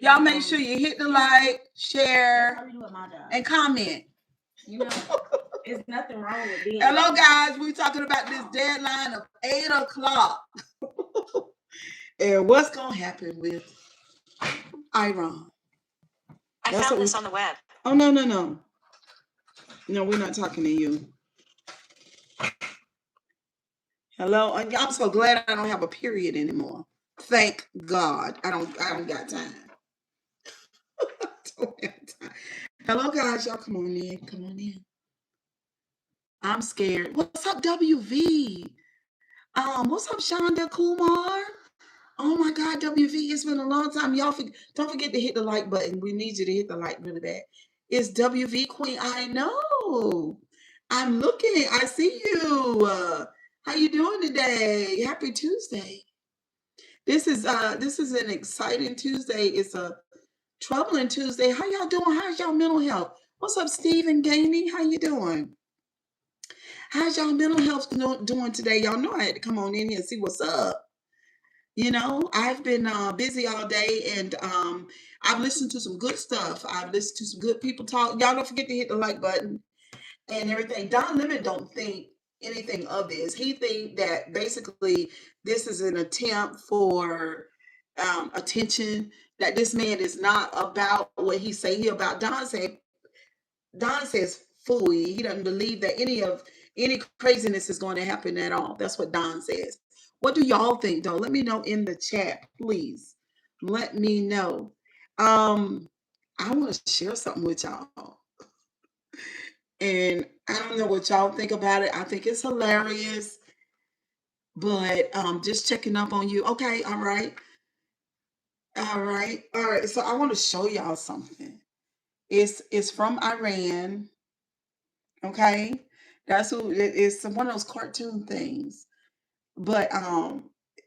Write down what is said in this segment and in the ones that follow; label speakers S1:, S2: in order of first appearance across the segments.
S1: Y'all make sure you hit the like, share, and comment.
S2: You know, there's nothing wrong with being.
S1: Hello, guys. We're talking about this deadline of 8 o'clock. And what's going to happen with Iran?
S3: I found this on the web.
S1: Oh, no. No, we're not talking to you. Hello. I'm so glad I don't have a period anymore. Thank God. I don't got time. Don't have time. Hello, guys. Y'all come on in. I'm scared. What's up, WV? What's up, Shonda Kumar? Oh my God, WV, it's been a long time. Y'all don't forget to hit the like button. We need you to hit the like really bad. It's WV Queen. I know. I'm looking. I see you. How you doing today? Happy Tuesday. This is an exciting Tuesday. It's a troubling Tuesday. How y'all doing? How's y'all mental health? What's up, Stephen Gainey? How you doing? How's y'all mental health doing today? Y'all know I had to come on in here and see what's up. You know, I've been busy all day, and I've listened to some good stuff. I've listened to some good people talk. Y'all don't forget to hit the like button and everything. Don Lemon don't think anything of this. He think that basically this is an attempt for attention, that this man is not about what he say he about. Don says fooey. He doesn't believe that any craziness is going to happen at all. That's what Don says. What do y'all think, though? Let me know in the chat, please. Let me know. I want to share something with y'all. And I don't know what y'all think about it. I think it's hilarious. But just checking up on you. Okay, all right. So I want to show y'all something. It's from Iran. Okay. That's who it's one of those cartoon things. But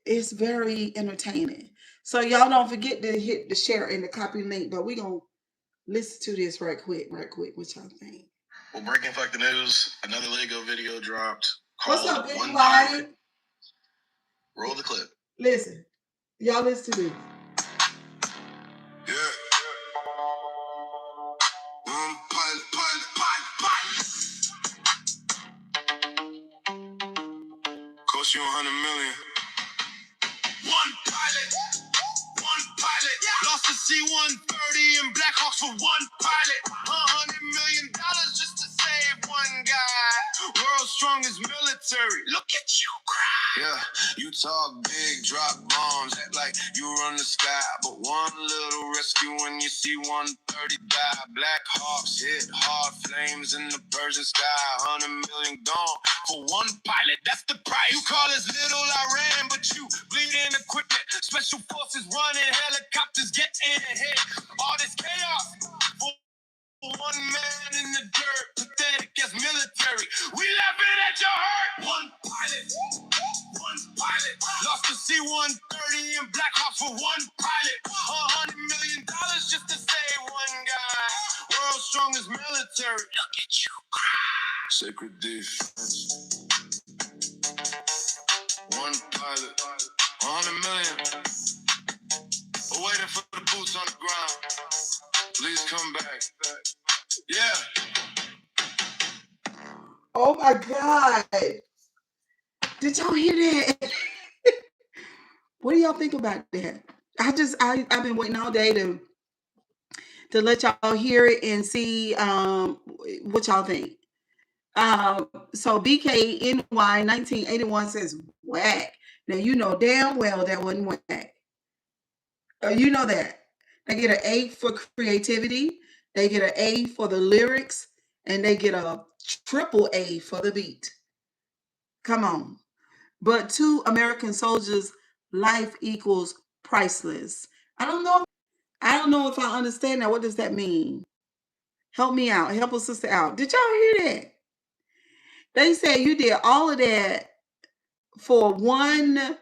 S1: it's very entertaining. So y'all don't forget to hit the share and the copy link, but we're gonna listen to this right quick. What y'all think?
S4: Well, breaking fuck the news, another Lego video dropped
S1: called What's up,
S4: One Pilot. Roll the clip.
S1: Listen. Y'all listen to this.
S4: Yeah. One pilot. Cost you $100 million. One pilot. Lost the C-130 and Blackhawks for one pilot. $100 million just to save one guy. World's strongest military. Look at you cry. Yeah, you talk big, drop bombs, act like you run the sky. But one little rescue when you see 130 die. Blackhawks hit hard, flames in the Persian sky. $100 million gone for one pilot. That's the price. You call us little Iran, but you bleeding equipment. Special forces running, helicopters getting ahead. All this chaos for one man in the dirt. Pathetic as military. We laughing at your hurt. One pilot. Lost the C-130 and Blackhawks for one pilot. $100 million just to save one guy. World's strongest military. Look at you cry. Sacred defense. One pilot. $100 million. Waiting for the boots on the ground. Please come back. Yeah.
S1: Oh my God. Did y'all hear that? What do y'all think about that? I've been waiting all day to let y'all hear it and see what y'all think. So BKNY 1981 says whack. Now you know damn well that wasn't whack. You know that. They get an A for creativity, they get an A for the lyrics, and they get a triple A for the beat. Come on. But 2 American soldiers' life equals priceless. I don't know if I understand that. What does that mean? Help me out. Help a sister out. Did y'all hear that? They said you did all of that for one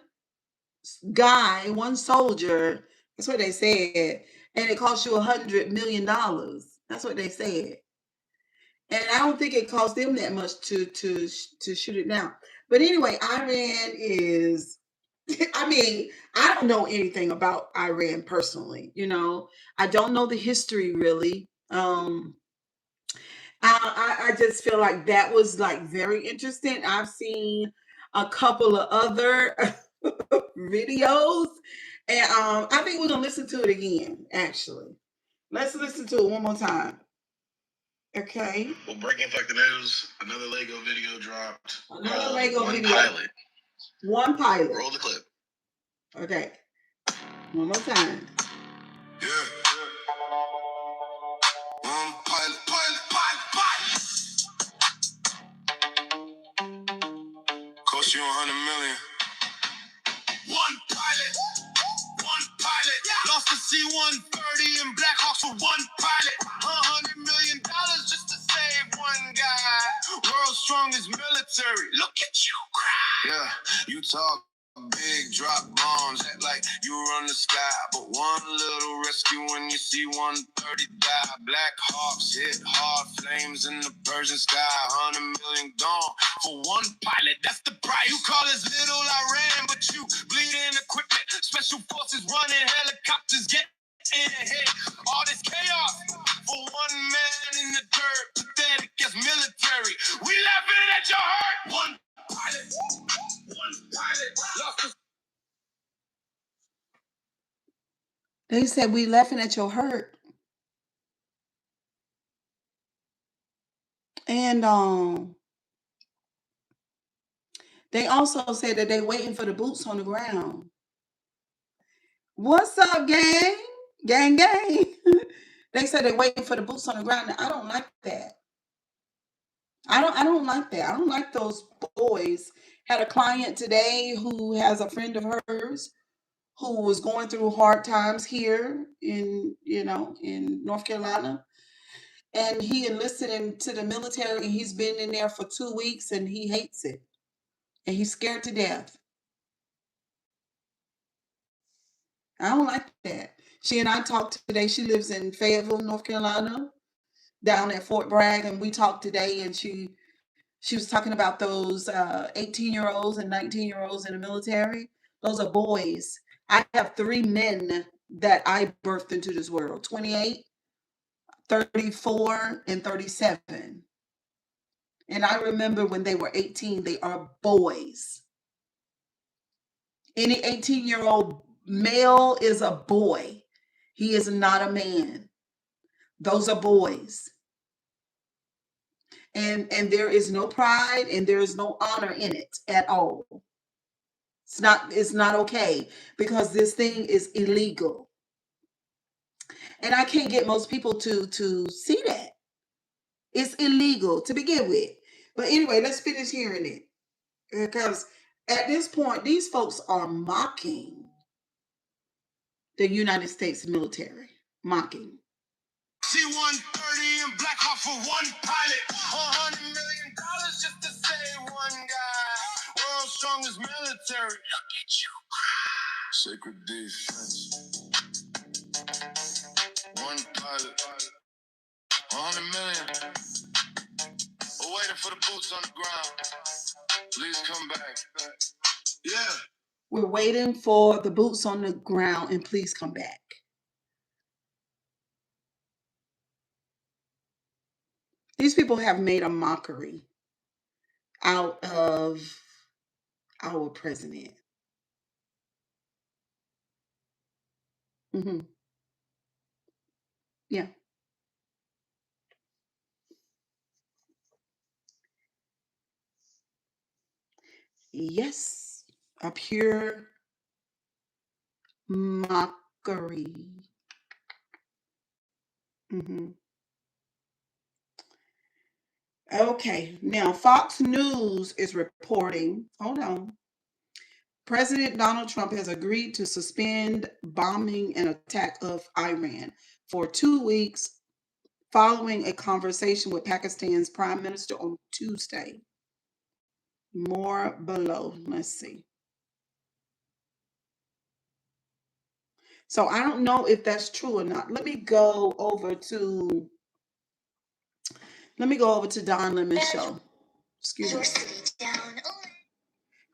S1: guy, one soldier. That's what they said. And it cost you $100 million. That's what they said. And I don't think it cost them that much to shoot it down. But anyway, Iran is I mean, I don't know anything about Iran personally. I don't know the history really. I just feel like that was like very interesting. I've seen a couple of other videos, and I think we're gonna listen to it again. Actually, let's listen to it one more time. Okay.
S4: Well, breaking fuck the news. Another Lego video dropped.
S1: Another Lego
S4: One
S1: video.
S4: Pilot.
S1: One pilot.
S4: Roll the clip.
S1: Okay. One more time.
S4: Yeah. One pilot. Cost you $100 million. One pilot. Lost the C-130 and Black Hawks for one pilot. $100 million just to save one guy. World's strongest military. Look at you cry. Yeah, you talk big, drop bombs, act like you run the sky. But one little rescue when you see 130 die. Black Hawks hit hard, flames in the Persian sky. $100 million gone for one pilot. That's the price. You call this little Iran, but you bleeding equipment. Special forces running helicopters, get in ahead. All this chaos for one man in the dirt. Pathetic as military. We laughing at your hurt. One pilot. Lost the
S1: They said we laughing at your hurt. And they also said that they waiting for the boots on the ground. What's up, gang? Gang. They said they're waiting for the boots on the ground. Now, I don't like that. I don't like that. I don't like those boys. Had a client today who has a friend of hers who was going through hard times here in North Carolina. And he enlisted into the military, and he's been in there for 2 weeks, and he hates it. And he's scared to death. I don't like that. She and I talked today. She lives in Fayetteville, North Carolina, down at Fort Bragg, and we talked today, and she was talking about those 18-year-olds and 19-year-olds in the military. Those are boys. I have 3 men that I birthed into this world, 28, 34, and 37. And I remember when they were 18, they are boys. Any 18-year-old male is a boy. He is not a man. Those are boys. And there is no pride and there is no honor in it at all. It's not okay because this thing is illegal. And I can't get most people to see that. It's illegal to begin with. But anyway, let's finish hearing it. Because at this point, these folks are mocking the United States military. Mocking.
S4: C-130 and Black Hawk for one pilot. $100 million just to save one guy. World's strongest military. Look at you cry. Sacred defense. One pilot. $100 million. We're waiting for the boots on the ground. Please come back. Yeah.
S1: We're waiting for the boots on the ground and please come back. These people have made a mockery out of our president. Mm-hmm. Yeah. Yes. A pure mockery. Mm-hmm. Okay, now Fox News is reporting, hold on. President Donald Trump has agreed to suspend bombing and attack of Iran for 2 weeks following a conversation with Pakistan's Prime Minister on Tuesday. More below, let's see. So I don't know if that's true or not. Let me go over to Don Lemon's show. Excuse me.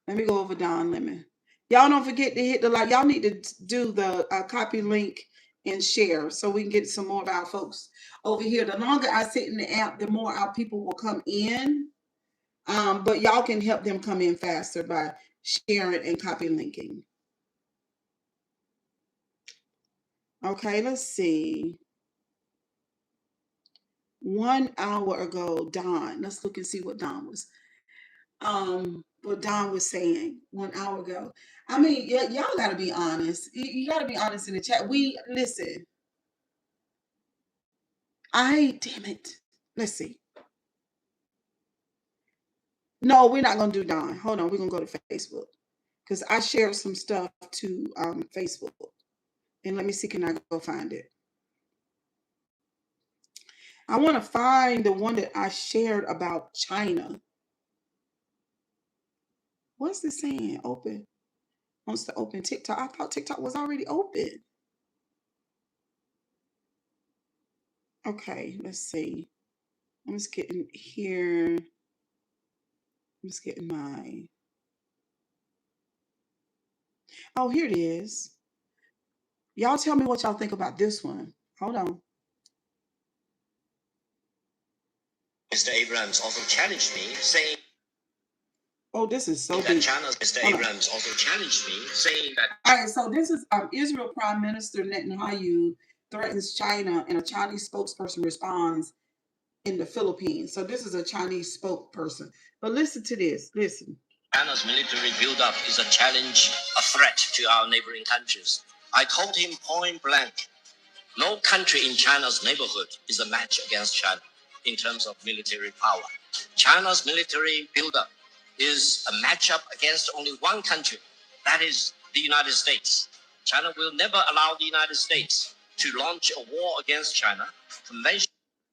S1: Let me go over Don Lemon. Y'all don't forget to hit the like. Y'all need to do the copy link and share so we can get some more of our folks over here. The longer I sit in the app, the more our people will come in. But y'all can help them come in faster by sharing and copy linking. Okay, let's see. 1 hour ago, Don. Let's look and see what Don was. What Don was saying 1 hour ago. I mean, y'all gotta be honest. You gotta be honest in the chat. We listen. Damn it. Let's see. No, we're not gonna do Don. Hold on, we're gonna go to Facebook because I shared some stuff to Facebook, and let me see. Can I go find it? I want to find the one that I shared about China. What's this saying? Open. Wants to open TikTok. I thought TikTok was already open. Okay, let's see. I'm just getting here. I'm just getting my. Oh, here it is. Y'all tell me what y'all think about this one. Hold on.
S5: Mr. Abrams also challenged me, saying,
S1: oh, this is so
S5: that
S1: big.
S5: China's Mr. Abrams also challenged me, saying that.
S1: All right, so this is Israel Prime Minister Netanyahu threatens China, and a Chinese spokesperson responds in the Philippines. So this is a Chinese spokesperson. But listen to this. Listen.
S5: China's military buildup is a challenge, a threat to our neighboring countries. I told him point blank, no country in China's neighborhood is a match against China in terms of military power. China's military buildup is a matchup against only one country, that is the United States. China will never allow the United States to launch a war against China.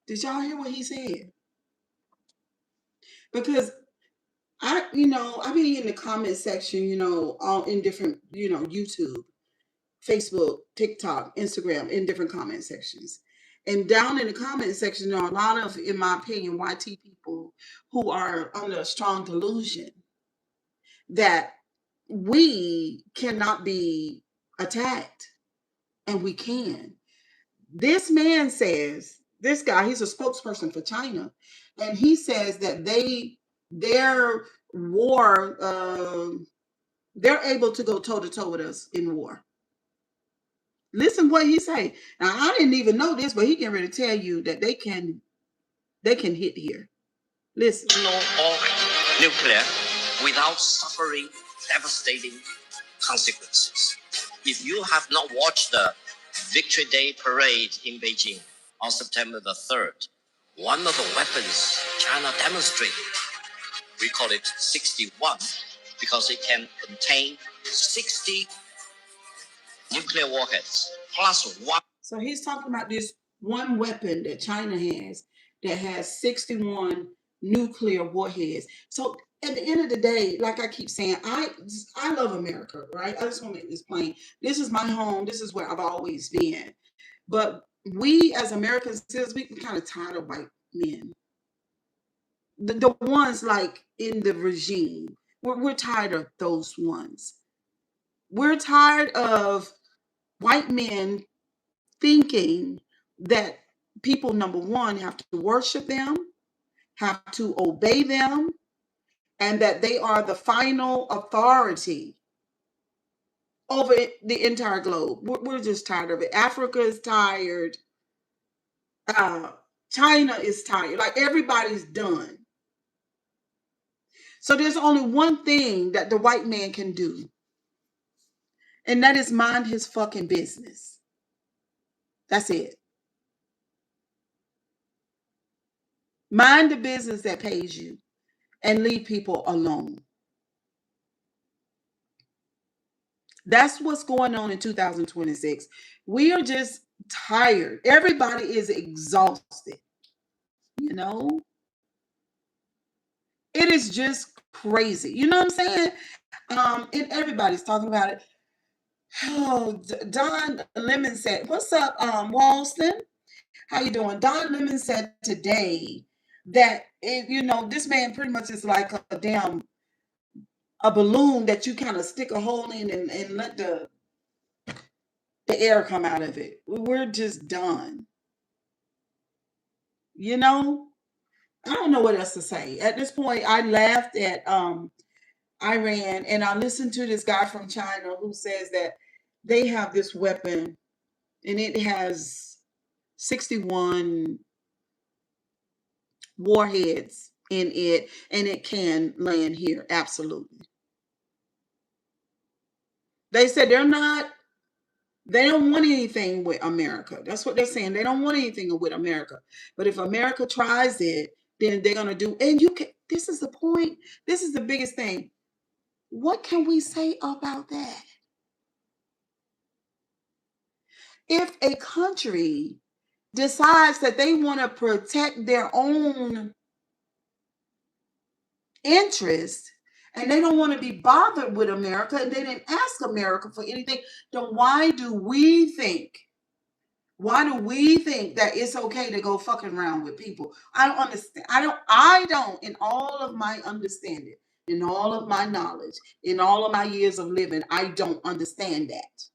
S1: Did y'all hear what he said? Because I be in the comment section, all in different, YouTube, Facebook, TikTok, Instagram, in different comment sections. And down in the comment section, there are a lot of, in my opinion, YT people who are under a strong delusion that we cannot be attacked, and we can. This man says, this guy, he's a spokesperson for China, and he says that their war, they're able to go toe to toe with us in war. Listen what he say. Now I didn't even know this, but he can really tell you that they can hit here. Listen.
S5: Or nuclear without suffering devastating consequences. If you have not watched the Victory Day parade in Beijing on September the 3rd, one of the weapons China demonstrated, we call it 61, because it can contain 60 nuclear warheads plus one.
S1: So he's talking about this one weapon that China has that has 61 nuclear warheads. So at the end of the day, like I keep saying, I love America, right? I just want to make this plain. This is my home. This is where I've always been. But we as American citizens, we kind of tired of white men. The ones like in the regime. We're tired of those ones. We're tired of white men thinking that people, number one, have to worship them, have to obey them, and that they are the final authority over the entire globe. We're just tired of it. Africa is tired. China is tired. Like, everybody's done. So there's only one thing that the white man can do, and that is mind his fucking business. That's it. Mind the business that pays you and leave people alone. That's what's going on in 2026. We are just tired. Everybody is exhausted. It is just crazy. You know what I'm saying? And everybody's talking about it. Oh, Don Lemon said, "What's up, Walston? How you doing?" Don Lemon said today that this man pretty much is like a damn a balloon that you kind of stick a hole in and let the air come out of it. We're just done. You know, I don't know what else to say. At this point, I laughed at Iran, and I listened to this guy from China who says that they have this weapon and it has 61 warheads in it, and it can land here. Absolutely. They said they don't want anything with America. That's what they're saying. They don't want anything with America. But if America tries it, then they're going to do, and you can, this is the point. This is the biggest thing. What can we say about that? If a country decides that they want to protect their own interests and they don't want to be bothered with America and they didn't ask America for anything, then why do we think that it's okay to go fucking around with people? I don't understand. I don't, in all of my understanding, in all of my knowledge, in all of my years of living, I don't understand that.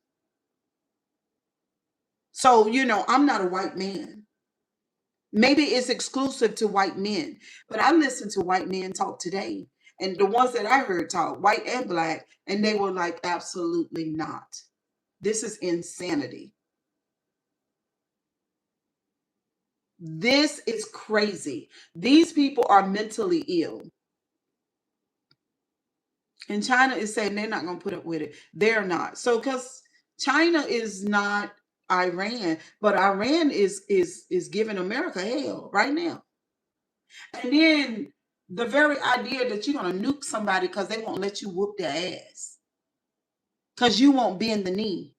S1: So, I'm not a white man. Maybe it's exclusive to white men, but I listen to white men talk today. And the ones that I heard talk, white and black, and they were like, absolutely not. This is insanity. This is crazy. These people are mentally ill. And China is saying they're not going to put up with it. They're not. So, because China is not Iran, but Iran is giving America hell right now. And then the very idea that you're going to nuke somebody because they won't let you whoop their ass, because you won't bend the knee,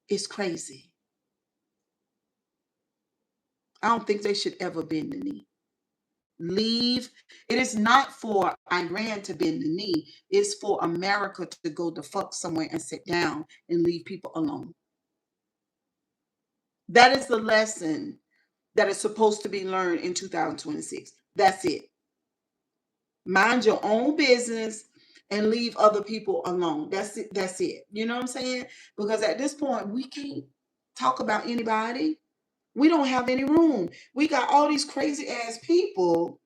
S1: is crazy. I don't think they should ever bend the knee. Leave. It is not for Iran to bend the knee. It's for America to go the fuck somewhere and sit down and leave people alone. That is the lesson that is supposed to be learned in 2026. That's it. Mind your own business and leave other people alone. That's it. That's it. You know what I'm saying? Because at this point, we can't talk about anybody. We don't have any room. We got all these crazy ass people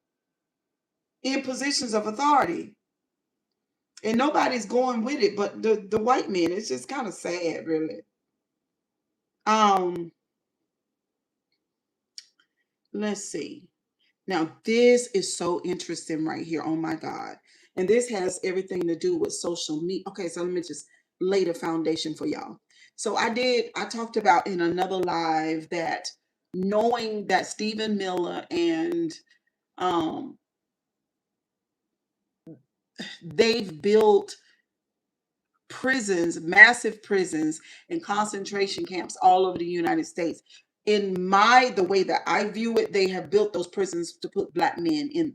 S1: in positions of authority, and nobody's going with it but the white men. It's just kind of sad, really. Let's see. Now, this is so interesting right here. Oh my God. And this has everything to do with social media. Okay, so let me just lay the foundation for y'all. So I talked about in another live that knowing that Stephen Miller and they've built prisons, massive prisons and concentration camps all over the United States. In the way that I view it, they have built those prisons to put black men in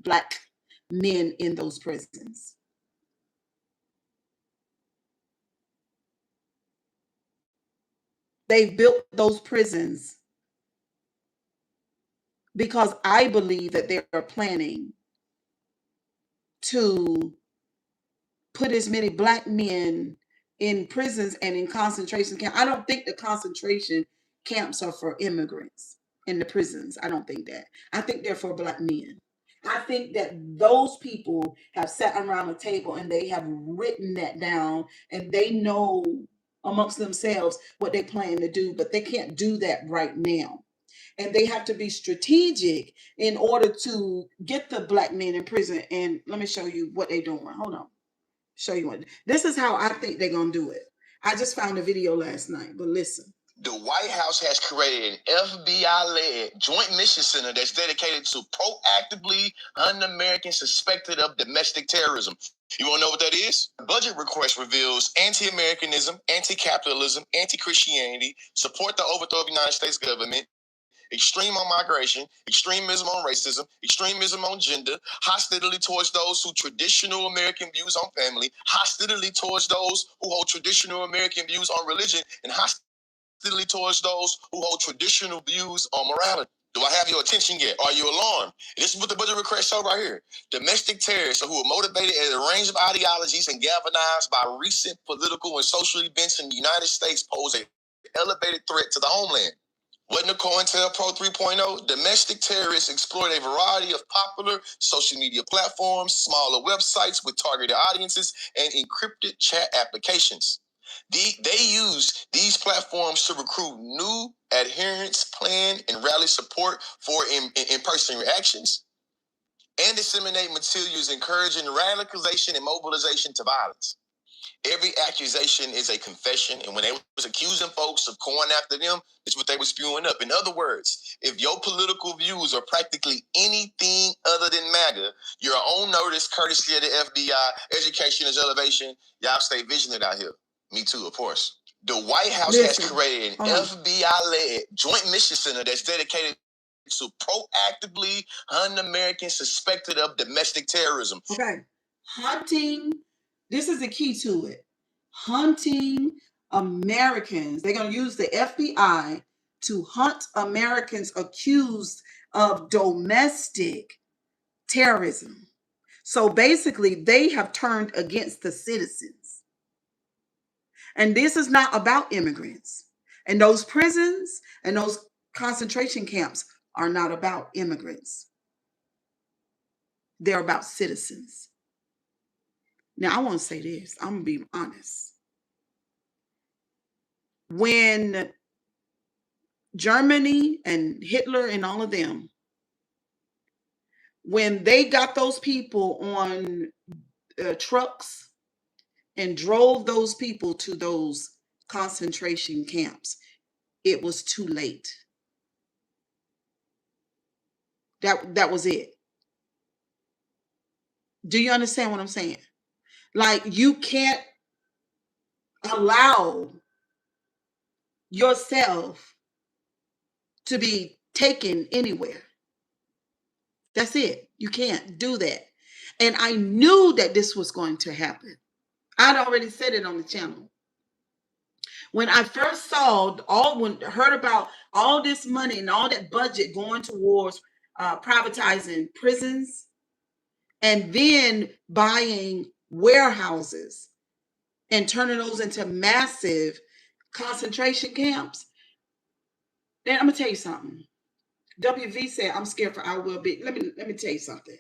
S1: those prisons. They've built those prisons because I believe that they are planning to put as many black men in prisons and in concentration camps. I don't think the concentration camps are for immigrants in the prisons. I don't think that. I think they're for black men. I think that those people have sat around a table and they have written that down, and they know amongst themselves what they plan to do, but they can't do that right now. And they have to be strategic in order to get the black men in prison. And let me show you what they're doing. Hold on. Show you what. This is how I think they're going to do it. I just found a video last night, but listen.
S4: The White House has created an FBI-led joint mission center that's dedicated to proactively hunting Americans suspected of domestic terrorism. You want to know what that is? The budget request reveals anti-Americanism, anti-capitalism, anti-Christianity, support the overthrow of the United States government, extreme on migration, extremism on racism, extremism on gender, hostility towards those who traditional American views on family, hostility towards those who hold traditional American views on religion, and hostility towards those who hold traditional views on morality. Do I have your attention yet? Are you alarmed? And this is what the Budget Request show right here. Domestic terrorists who are motivated at a range of ideologies and galvanized by recent political and social events in the United States pose an elevated threat to the homeland. What in the COINTELPRO 3.0? Domestic terrorists exploit a variety of popular social media platforms, smaller websites with targeted audiences, and encrypted chat applications. They use these platforms to recruit new adherents, plan and rally support for in-person reactions, and disseminate materials encouraging radicalization and mobilization to violence. Every accusation is a confession, and when they was accusing folks of going after them, it's what they were spewing up. In other words, if your political views are practically anything other than MAGA, you're on notice courtesy of the FBI. Education is elevation. Y'all stay vigilant out here. Me too, of course. The White House has created an FBI-led joint mission center that's dedicated to proactively hunting Americans suspected of domestic terrorism.
S1: Okay. Hunting, this is the key to it. Hunting Americans. They're going to use the FBI to hunt Americans accused of domestic terrorism. So basically, they have turned against the citizens. And this is not about immigrants. And those prisons and those concentration camps are not about immigrants. They're about citizens. Now, I want to say this. I'm going to be honest. When Germany and Hitler and all of them, when they got those people on trucks and drove those people to those concentration camps, it was too late. That was it. Do you understand what I'm saying? Like, you can't allow yourself to be taken anywhere. That's it. You can't do that. And I knew that this was going to happen. I'd already said it on the channel. When I first heard about all this money and all that budget going towards privatizing prisons and then buying warehouses and turning those into massive concentration camps, then I'm gonna tell you something. WV said, "I'm scared for our well-being." Let me tell you something.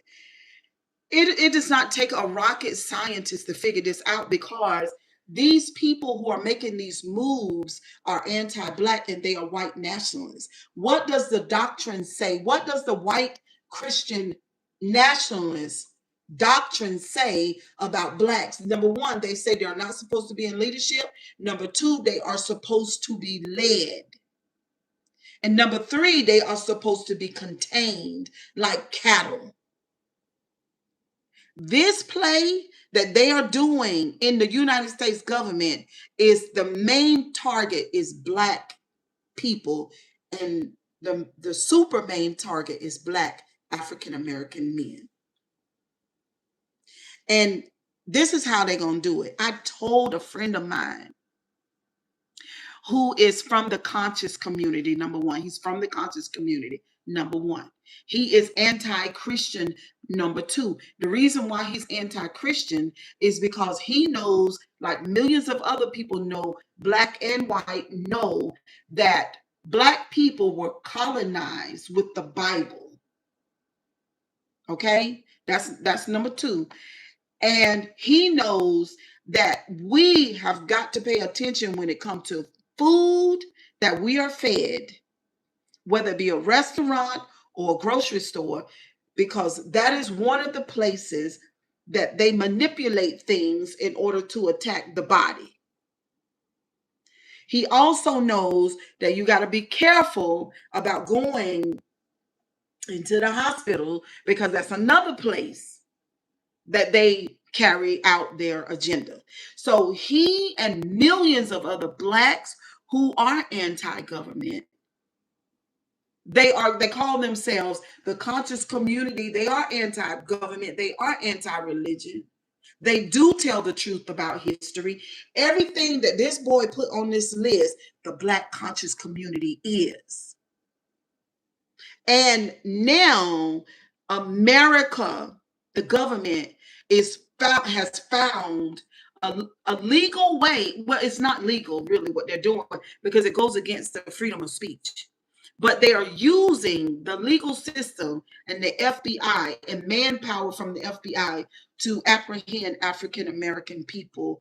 S1: It does not take a rocket scientist to figure this out, because these people who are making these moves are anti-Black and they are white nationalists. What does the doctrine say? What does the white Christian nationalist doctrine say about Blacks? Number one, they say they're not supposed to be in leadership. Number two, they are supposed to be led. And number three, they are supposed to be contained like cattle. This play that they are doing in the United States government is the main target is Black people, and the super main target is Black African American men. And this is how they're going to do it. I told a friend of mine who is from the conscious community, number one. He's from the conscious community, number one. He is anti-Christian, number two. The reason why he's anti-Christian is because he knows, like millions of other people know, Black and white know, that Black people were colonized with the Bible. Okay? That's number two. And he knows that we have got to pay attention when it comes to food that we are fed, whether it be a restaurant or a grocery store, because that is one of the places that they manipulate things in order to attack the body. He also knows that you got to be careful about going into the hospital, because that's another place that they carry out their agenda. So he and millions of other Blacks who are anti-government, they call themselves the conscious community. They are anti-government. They are anti-religion. They do tell the truth about history. Everything that this boy put on this list, the Black conscious community is. And now America, the government, has found a legal way. Well, it's not legal, really, what they're doing, because it goes against the freedom of speech. But they are using the legal system and the FBI and manpower from the FBI to apprehend African American people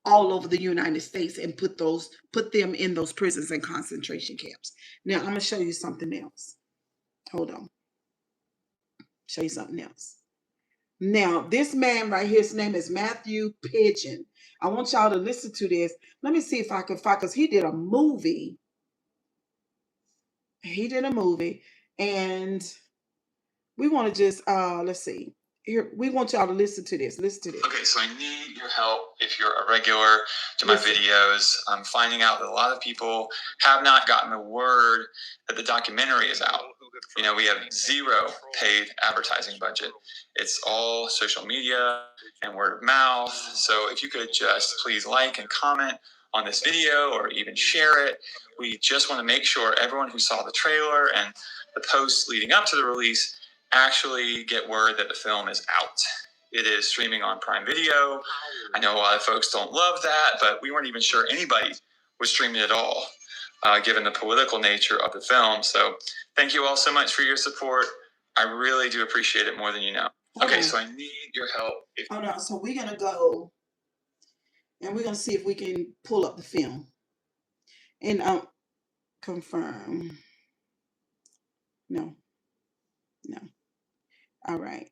S1: all over the United States and put them in those prisons and concentration camps. Now I'm gonna show you something else. Hold on. Show you something else. Now, this man right here, his name is Matthew Pigeon. I want y'all to listen to this. Let me see if I can find, because he did a movie. And we want to just let's see. Here, we want y'all to listen to this. Listen to this.
S6: Okay, so I need your help if you're a regular to my videos. I'm finding out that a lot of people have not gotten the word that the documentary is out. You know, we have zero paid advertising budget. It's all social media and word of mouth. So if you could just please like and comment on this video or even share it. We just want to make sure everyone who saw the trailer and the posts leading up to the release actually get word that the film is out. It is streaming on Prime Video. I know a lot of folks don't love that, but we weren't even sure anybody was streaming at all, given the political nature of the film. So thank you all so much for your support. I really do appreciate it more than you know. Okay, so I need your help.
S1: Hold on. So we're going to go and we're going to see if we can pull up the film and confirm. No. All right.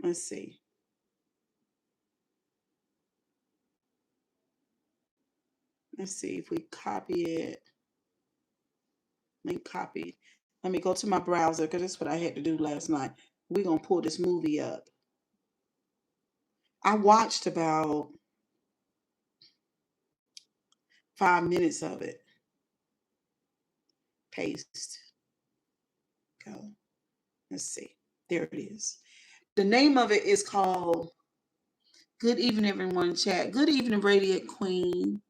S1: Let's see. Let's see if we copy it. Let me go to my browser, because that's what I had to do last night. We're going to pull this movie up. I watched about 5 minutes of it. Paste. Go. Let's see. There it is. The name of it is called Good Evening, Everyone Chat. Good evening, Radiant Queen.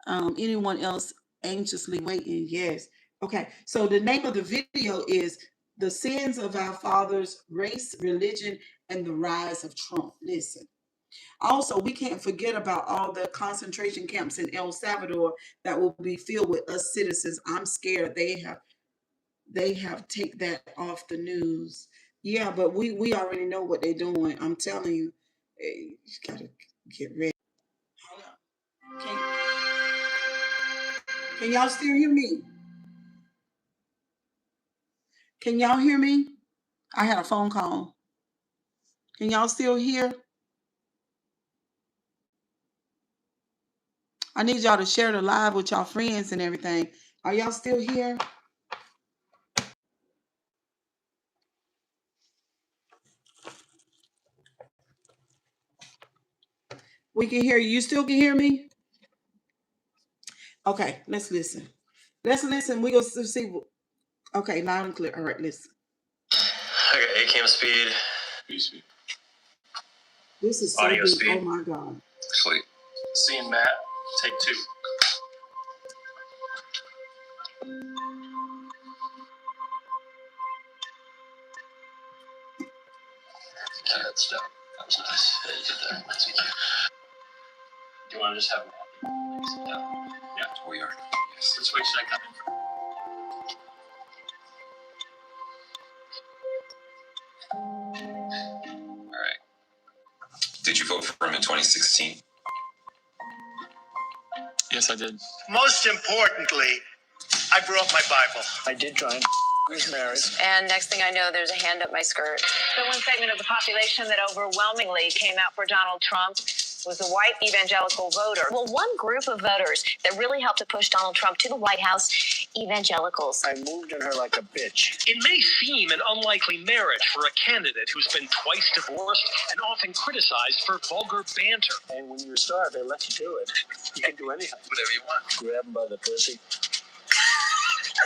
S1: Anyone else anxiously waiting? Yes. Okay. So the name of the video is The Sins of Our Fathers, Race, Religion, and the Rise of Trump. Listen. Also, we can't forget about all the concentration camps in El Salvador that will be filled with us citizens. I'm scared they have take that off the news. Yeah, but we already know what they're doing. I'm telling you, you gotta get ready. Hold on. Can y'all still hear me? Can y'all hear me? I had a phone call. Can y'all still hear? I need y'all to share the live with y'all friends and everything. Are y'all still here? We can hear you. You still can hear me? Okay, let's listen. Let's listen. We're going to see. Okay, loud and clear. All right, listen.
S6: Okay, 8 cam speed.
S1: This is so
S6: Audio
S1: deep.
S6: speed.
S1: Oh my God.
S6: Sweet. Scene Matt, take 2. Yeah, that's dope. That was nice. Yeah, you did that. Thank you. Do you want to just have Yeah, we are. Yes. Which way should I come in from? All right. Did you vote for him in 2016? Yes, I did.
S7: Most importantly, I brought my Bible. I did join. I was married.
S3: And next thing I know, there's a hand up my skirt. The one segment of the population that overwhelmingly came out for Donald Trump was the white evangelical voter. Well, one group of voters that really helped to push Donald Trump to the White House, evangelicals.
S7: I moved on her like a bitch.
S8: It may seem an unlikely marriage for a candidate who's been twice divorced and often criticized for vulgar banter.
S7: And when you're a star, they let you do it. You can do anything.
S6: Whatever you want.
S7: Grab them by the pussy. You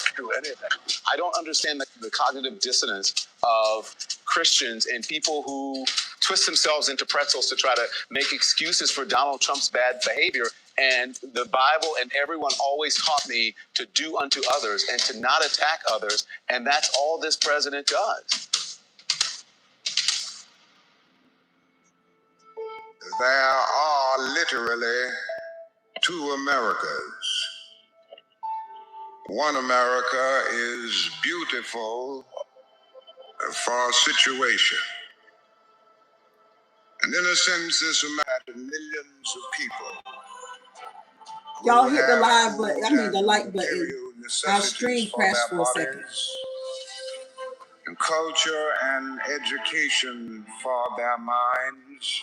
S7: can do anything.
S9: I don't understand the cognitive dissonance of Christians and people who
S4: twist themselves into pretzels to try to make excuses for Donald Trump's bad behavior. And the Bible and everyone always taught me to do unto others and to not attack others. And that's all this president does.
S9: There are literally two Americas. One America is beautiful for a situation. And in a sense, this America, millions of people.
S1: Y'all hit the live button, the like button. Our stream crashed for a second.
S9: And culture and education for their minds,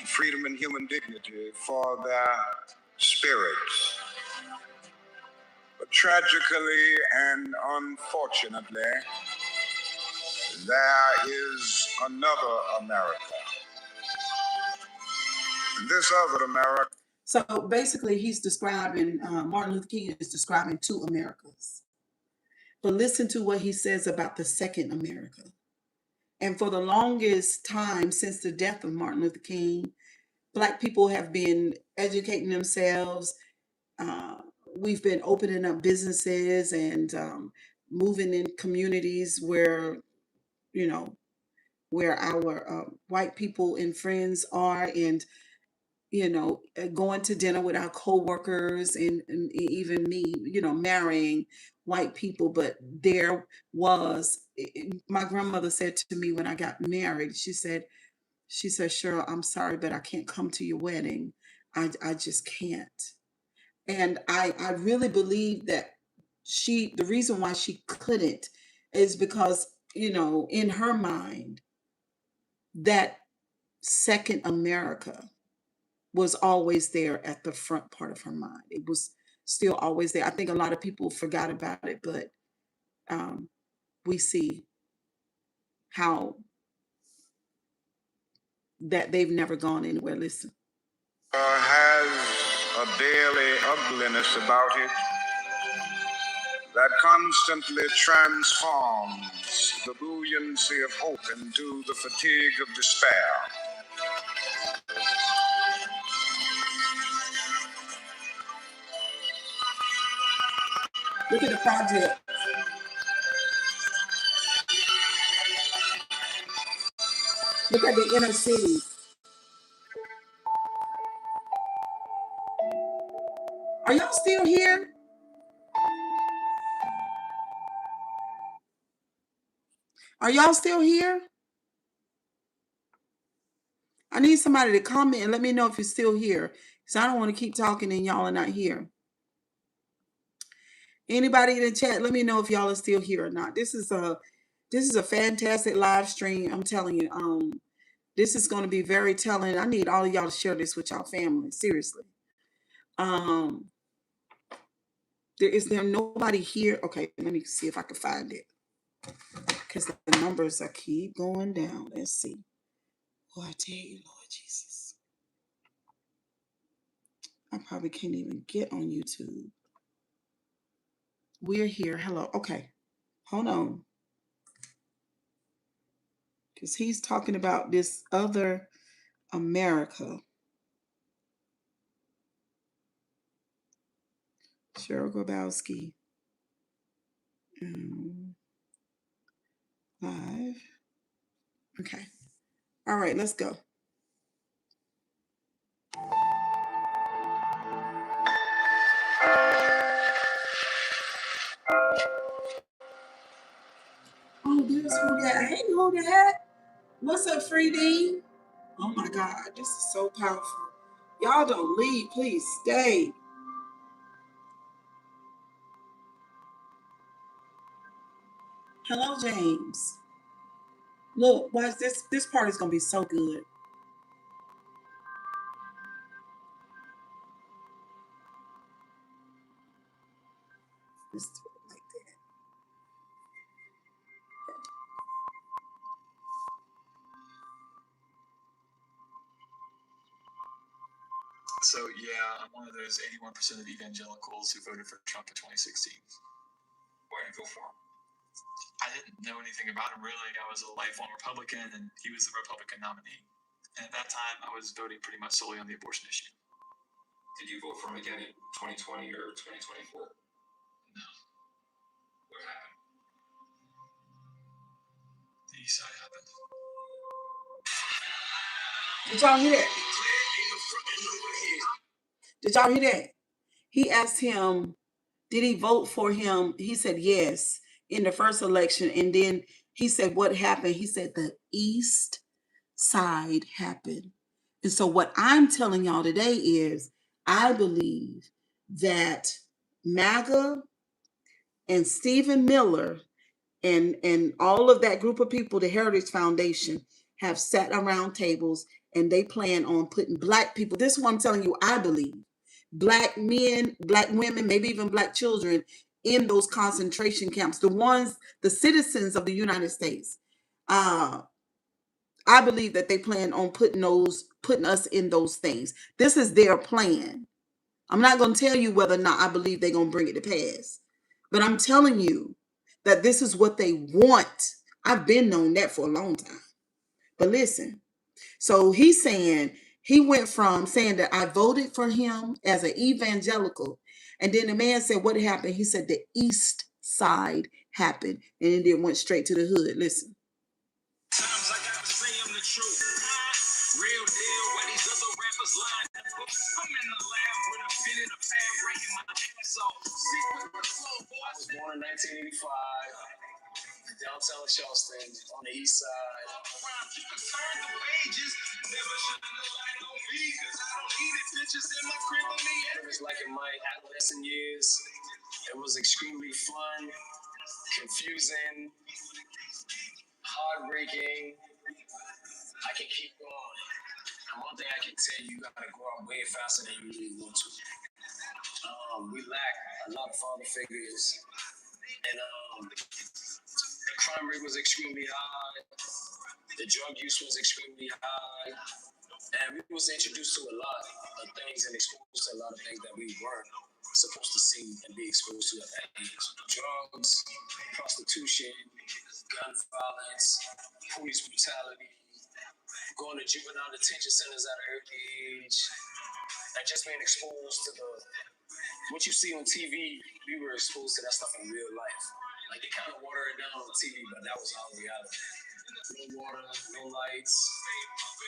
S9: freedom and human dignity for their spirits. But tragically and unfortunately, there is another America. And this other America.
S1: So basically, he's describing, Martin Luther King is describing two Americas. But listen to what he says about the second America. And for the longest time since the death of Martin Luther King, Black people have been educating themselves. We've been opening up businesses and moving in communities where, where our white people and friends are, and going to dinner with our co-workers and even me, marrying white people. But there was, my grandmother said to me when I got married, she said, Cheryl, I'm sorry, but I can't come to your wedding. I just can't. And I really believe that the reason why she couldn't is because, in her mind, that second America was always there at the front part of her mind. It was still always there. I think a lot of people forgot about it, but we see how that they've never gone anywhere. Listen.
S9: Has a daily ugliness about it that constantly transforms the buoyancy of hope into the fatigue of despair.
S1: Look at the project. Look at the inner city. Are y'all still here? Are y'all still here? I need somebody to comment and let me know if you're still here, because I don't want to keep talking and y'all are not here. Anybody in the chat, let me know if y'all are still here or not. This is a fantastic live stream. I'm telling you, this is going to be very telling. I need all of y'all to share this with y'all family. Seriously. There nobody here? Okay, let me see if I can find it, because the numbers are keep going down. Let's see. Oh, I tell you, Lord Jesus, I probably can't even get on YouTube. We're here. Hello. Okay, hold on, because he's talking about this other America. Cheryl Grabowski. Live. Okay. All right, let's go. Oh, there's who that. Hey, who that? What's up, Free D? Oh my God, this is so powerful. Y'all don't leave, please stay. Hello, James. Look, watch this. This part is gonna be so good. Let's do it like that.
S6: So yeah, I'm one of those 81% of evangelicals who voted for Trump in 2016. Why did you go for him? I I didn't know anything about him really. I was a lifelong Republican, and he was the Republican nominee. And at that time, I was voting pretty much solely on the abortion issue.
S10: Did you vote for him again in 2020 or 2024?
S6: No.
S10: What happened?
S6: The East Side happened.
S1: Did y'all hear that? Did y'all hear that? He asked him, did he vote for him? He said yes in the first election. And then he said, what happened? He said the East Side happened. And so what I'm telling y'all today is I believe that MAGA and Stephen Miller and all of that group of people, the Heritage Foundation, have sat around tables and they plan on putting Black people, this is what I'm telling you, I believe, Black men, Black women, maybe even Black children in those concentration camps, the citizens of the United States. I believe that they plan on putting us in those things. This is their plan. I'm not going to tell you whether or not I believe they're going to bring it to pass, but I'm telling you that this is what they want. I've been known that for a long time. But listen, so he's saying he went from saying that I voted for him as an evangelical, and then the man said, what happened? He said the East Side happened, and then went straight to the hood. Listen.
S11: Times I gotta say I'm the truth. Real deal, where these other rappers line up. I'm in the lab with a pen and a pad, writing my ass off. I was born in 1985 in downtown Charleston on the east side. You can turn the pages, never shine the light on me, cause I don't need it. Pictures in my crib of me. It was like in my adolescent years. It was extremely fun, confusing, heartbreaking. I can keep going. And one thing I can tell you, you gotta grow up way faster than you really want to. We lack a lot of father figures, and the crime rate was extremely high. The drug use was extremely high, and we was introduced to a lot of things and exposed to a lot of things that we weren't supposed to see and be exposed to at that age. Drugs, prostitution, gun violence, police brutality, going to juvenile detention centers at an early age, and just being exposed to what you see on TV. We were exposed to that stuff in real life. Like they kind of water it down on TV, but that was our reality. No water, no lights,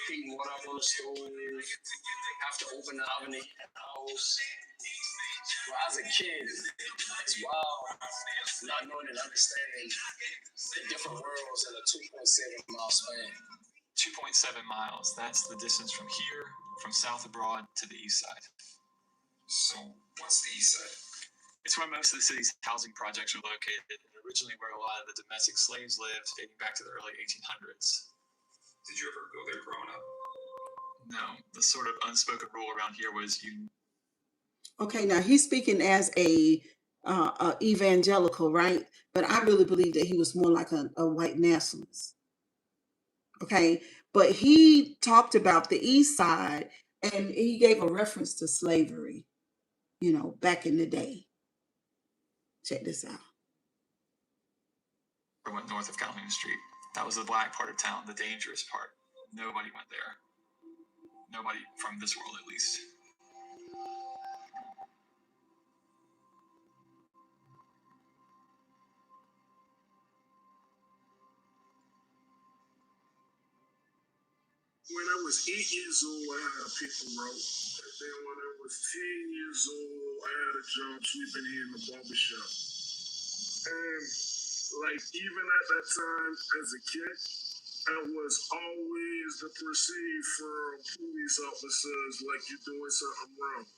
S11: heating water up on the stove, have to open the oven to heat the house. Well, as a kid, it's wild not knowing and understanding the different worlds in a 2.7 mile span.
S6: 2.7 miles. That's the distance from here, from South of Broad to the East Side.
S10: So, what's the East Side?
S6: It's where most of the city's housing projects are located, and originally where a lot of the domestic slaves lived, dating back to the early 1800s.
S10: Did you ever go there growing up?
S6: No, the sort of unspoken rule around here was you.
S1: Okay, now he's speaking as a evangelical, right? But I really believe that he was more like a white nationalist. Okay, but he talked about the East Side, and he gave a reference to slavery, back in the day. Check this out.
S6: I went north of Calhoun Street. That was the black part of town, the dangerous part. Nobody went there. Nobody from this world, at least.
S9: When I was 8 years old, I had a paper route. And then when I was 10 years old, I had a job sweeping here in the barbershop. And even at that time, as a kid, I was always the perceived from police officers like you're doing something wrong.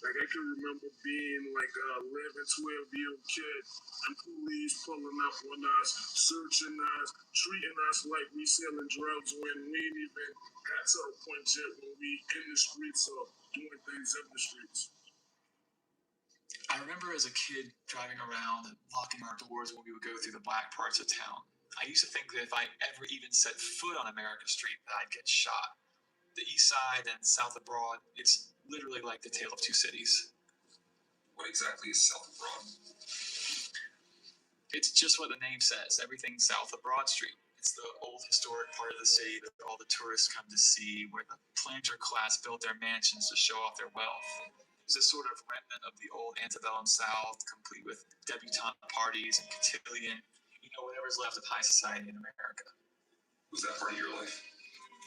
S9: Like I can remember being like a 11, 12-year-old kid and police pulling up on us, searching us, treating us like we selling drugs when we ain't even got to the point yet when we in the streets or doing things in the streets.
S6: I remember as a kid driving around and locking our doors when we would go through the black parts of town. I used to think that if I ever even set foot on America Street, that I'd get shot. The East Side and South of Broad, it's literally like the tale of two cities.
S10: What exactly is South of Broad?
S6: It's just what the name says. Everything south of Broad Street. It's the old historic part of the city that all the tourists come to see, where the planter class built their mansions to show off their wealth. It's a sort of remnant of the old antebellum South, complete with debutante parties and cotillion, whatever's left of high society in America.
S10: Was that part of your life?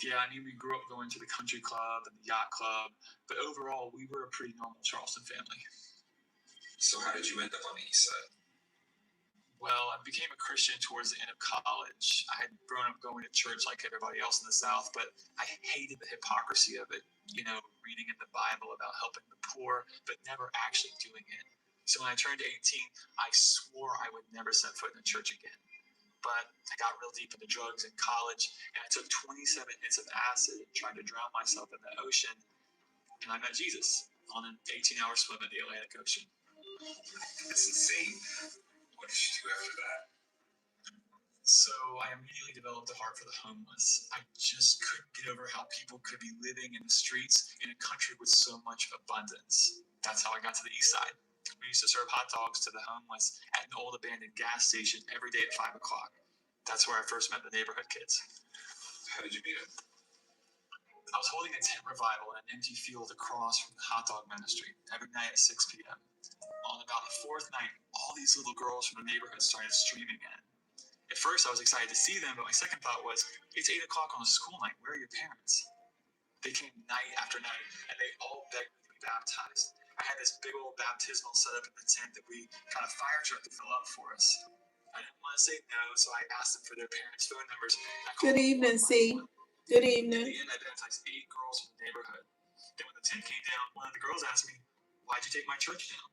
S6: Yeah, I mean, we grew up going to the country club and the yacht club, but overall, we were a pretty normal Charleston family.
S10: So how did you end up on the east side?
S6: Well, I became a Christian towards the end of college. I had grown up going to church like everybody else in the South, but I hated the hypocrisy of it. Reading in the Bible about helping the poor, but never actually doing it. So when I turned 18, I swore I would never set foot in a church again. But I got real deep into drugs in college, and I took 27 hits of acid and tried to drown myself in the ocean, and I met Jesus on an 18-hour swim in the Atlantic Ocean.
S10: That's insane. What did you do after that?
S6: So I immediately developed a heart for the homeless. I just couldn't get over how people could be living in the streets in a country with so much abundance. That's how I got to the east side. We used to serve hot dogs to the homeless at an old abandoned gas station every day at 5 o'clock. That's where I first met the neighborhood kids.
S10: How did you meet them?
S6: I was holding a tent revival in an empty field across from the hot dog ministry every night at 6 p.m. On about the fourth night, all these little girls from the neighborhood started streaming in. At first, I was excited to see them, but my second thought was, it's 8 o'clock on a school night. Where are your parents? They came night after night, and they all begged me to be baptized. I had this big old baptismal set up in the tent that we got a fire truck to fill up for us. I didn't want to say no, so I asked them for their parents' phone numbers.
S1: Good evening, C. Good evening.
S6: At the end, I baptized 8 girls from the neighborhood. Then when the tent came down, one of the girls asked me, why'd you take my church down?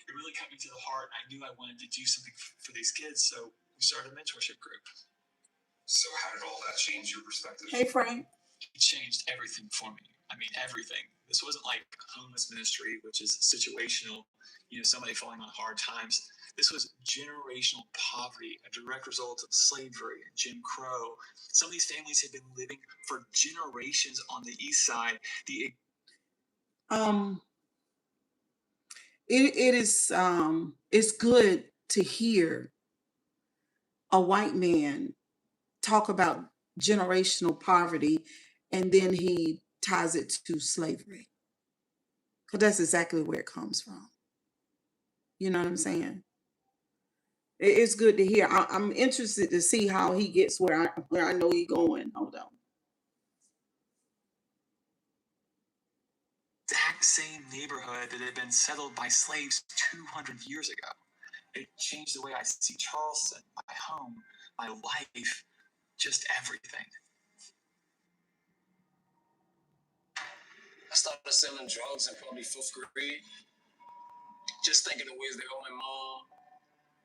S6: It really cut me to the heart. I knew I wanted to do something for these kids, so we started a mentorship group.
S10: So how did all that change your perspective?
S1: Hey, Frank.
S6: It changed everything for me. I mean, everything. This wasn't like homeless ministry, which is situational, somebody falling on hard times. This was generational poverty, a direct result of slavery and Jim Crow. Some of these families had been living for generations on the east side.
S1: It's good to hear a white man talk about generational poverty, and then he ties it to slavery, because that's exactly where it comes from. You know what I'm saying? It's good to hear. I'm interested to see how he gets where I know he's going. Hold on.
S6: That same neighborhood that had been settled by slaves 200 years ago. It changed the way I see Charleston, my home, my life, just everything.
S11: I started selling drugs in probably 5th grade. Just thinking of ways to help my mom,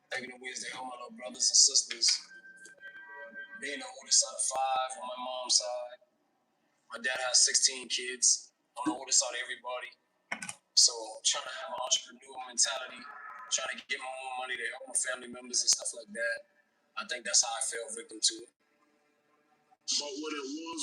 S11: thinking of ways to help my little brothers and sisters. Being the oldest out of 5 on my mom's side. My dad has 16 kids. I'm the oldest out of everybody. So trying to have an entrepreneurial mentality, trying to get my own money to help my family members and stuff like that. I think that's how I fell victim to it.
S9: But what it was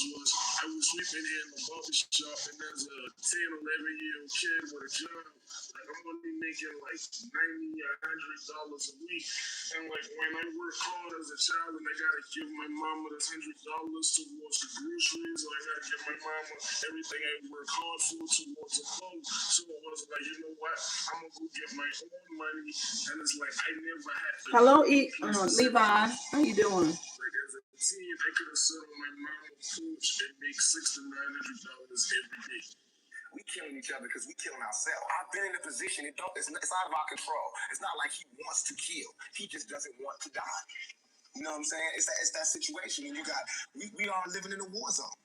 S9: I was sweeping here in the barber shop, and there's a 10, 11-year-old kid with a job. Like, I'm only making like $90 or $100 a week. And like, when I work hard as a child and I gotta give my mama this $100 towards the groceries, or I gotta give my mama everything I work hard for towards a phone. So I was like, you know what? I'm gonna go get my own money. And it's like, I never had to.
S1: Hello, Levi. How you doing?
S9: Like, as a teen, I could have sat on my mama's porch and make $600 to $900 every day.
S7: We killing each other because we killing ourselves. I've been in a position, it's out of our control. It's not like he wants to kill. He just doesn't want to die. You know what I'm saying? It's that situation. And we are living in a war zone.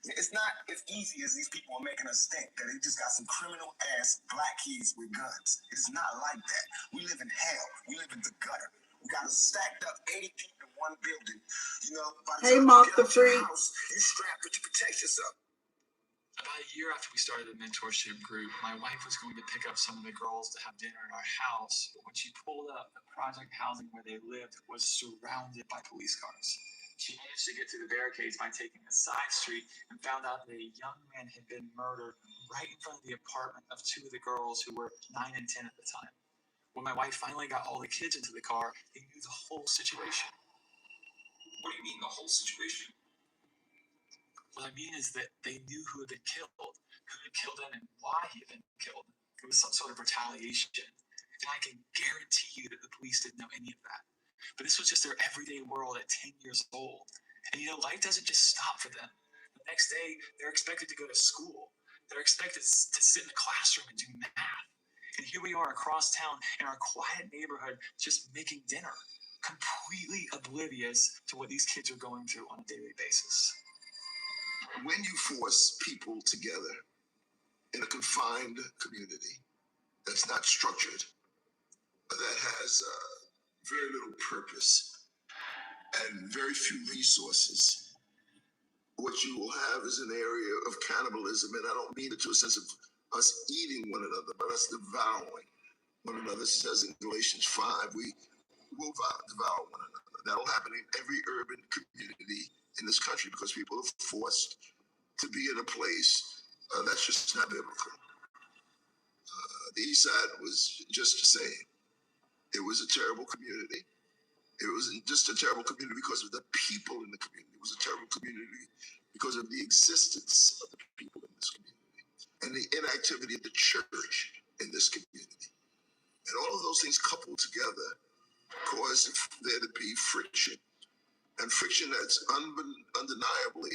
S7: It's not as easy as these people are making us think, that they just got some criminal ass black kids with guns. It's not like that. We live in hell. We live in the gutter. We got stacked up 80 people in one building. By the time you get out your house, you strapped to protect yourself.
S6: About a year after we started the mentorship group, my wife was going to pick up some of the girls to have dinner at our house, but when she pulled up, the project housing where they lived was surrounded by police cars. She managed to get to the barricades by taking a side street and found out that a young man had been murdered right in front of the apartment of 2 of the girls who were 9 and 10 at the time. When my wife finally got all the kids into the car, they knew the whole situation.
S10: What do you mean the whole situation?
S6: What I mean is that they knew who had been killed, who had killed him, and why he had been killed. It was some sort of retaliation. And I can guarantee you that the police didn't know any of that. But this was just their everyday world at 10 years old. And life doesn't just stop for them. The next day, they're expected to go to school. They're expected to sit in the classroom and do math. And here we are across town in our quiet neighborhood just making dinner, completely oblivious to what these kids are going through on a daily basis.
S7: When you force people together in a confined community that's not structured, that has very little purpose and very few resources, what you will have is an area of cannibalism. And I don't mean it to a sense of us eating one another, but us devouring one another. It says in Galatians 5, we will devour one another. That'll happen in every urban community in this country because people are forced to be in a place that's just not biblical. The East Side was just the same. It was a terrible community. It wasn't just a terrible community because of the people in the community. It was a terrible community because of the existence of the people in this community and the inactivity of the church in this community. And all of those things coupled together cause there to be friction, and friction that's undeniably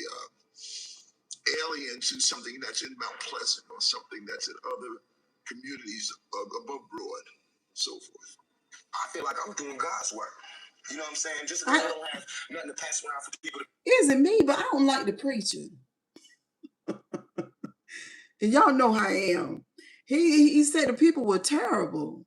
S7: alien to something that's in Mount Pleasant or something that's in other communities above Broad, so forth. I feel like I'm doing God's work. You know what I'm saying? Just because I don't have nothing to pass around for people to...
S1: It isn't me, but I don't like the preacher. And y'all know how I am. He said the people were terrible.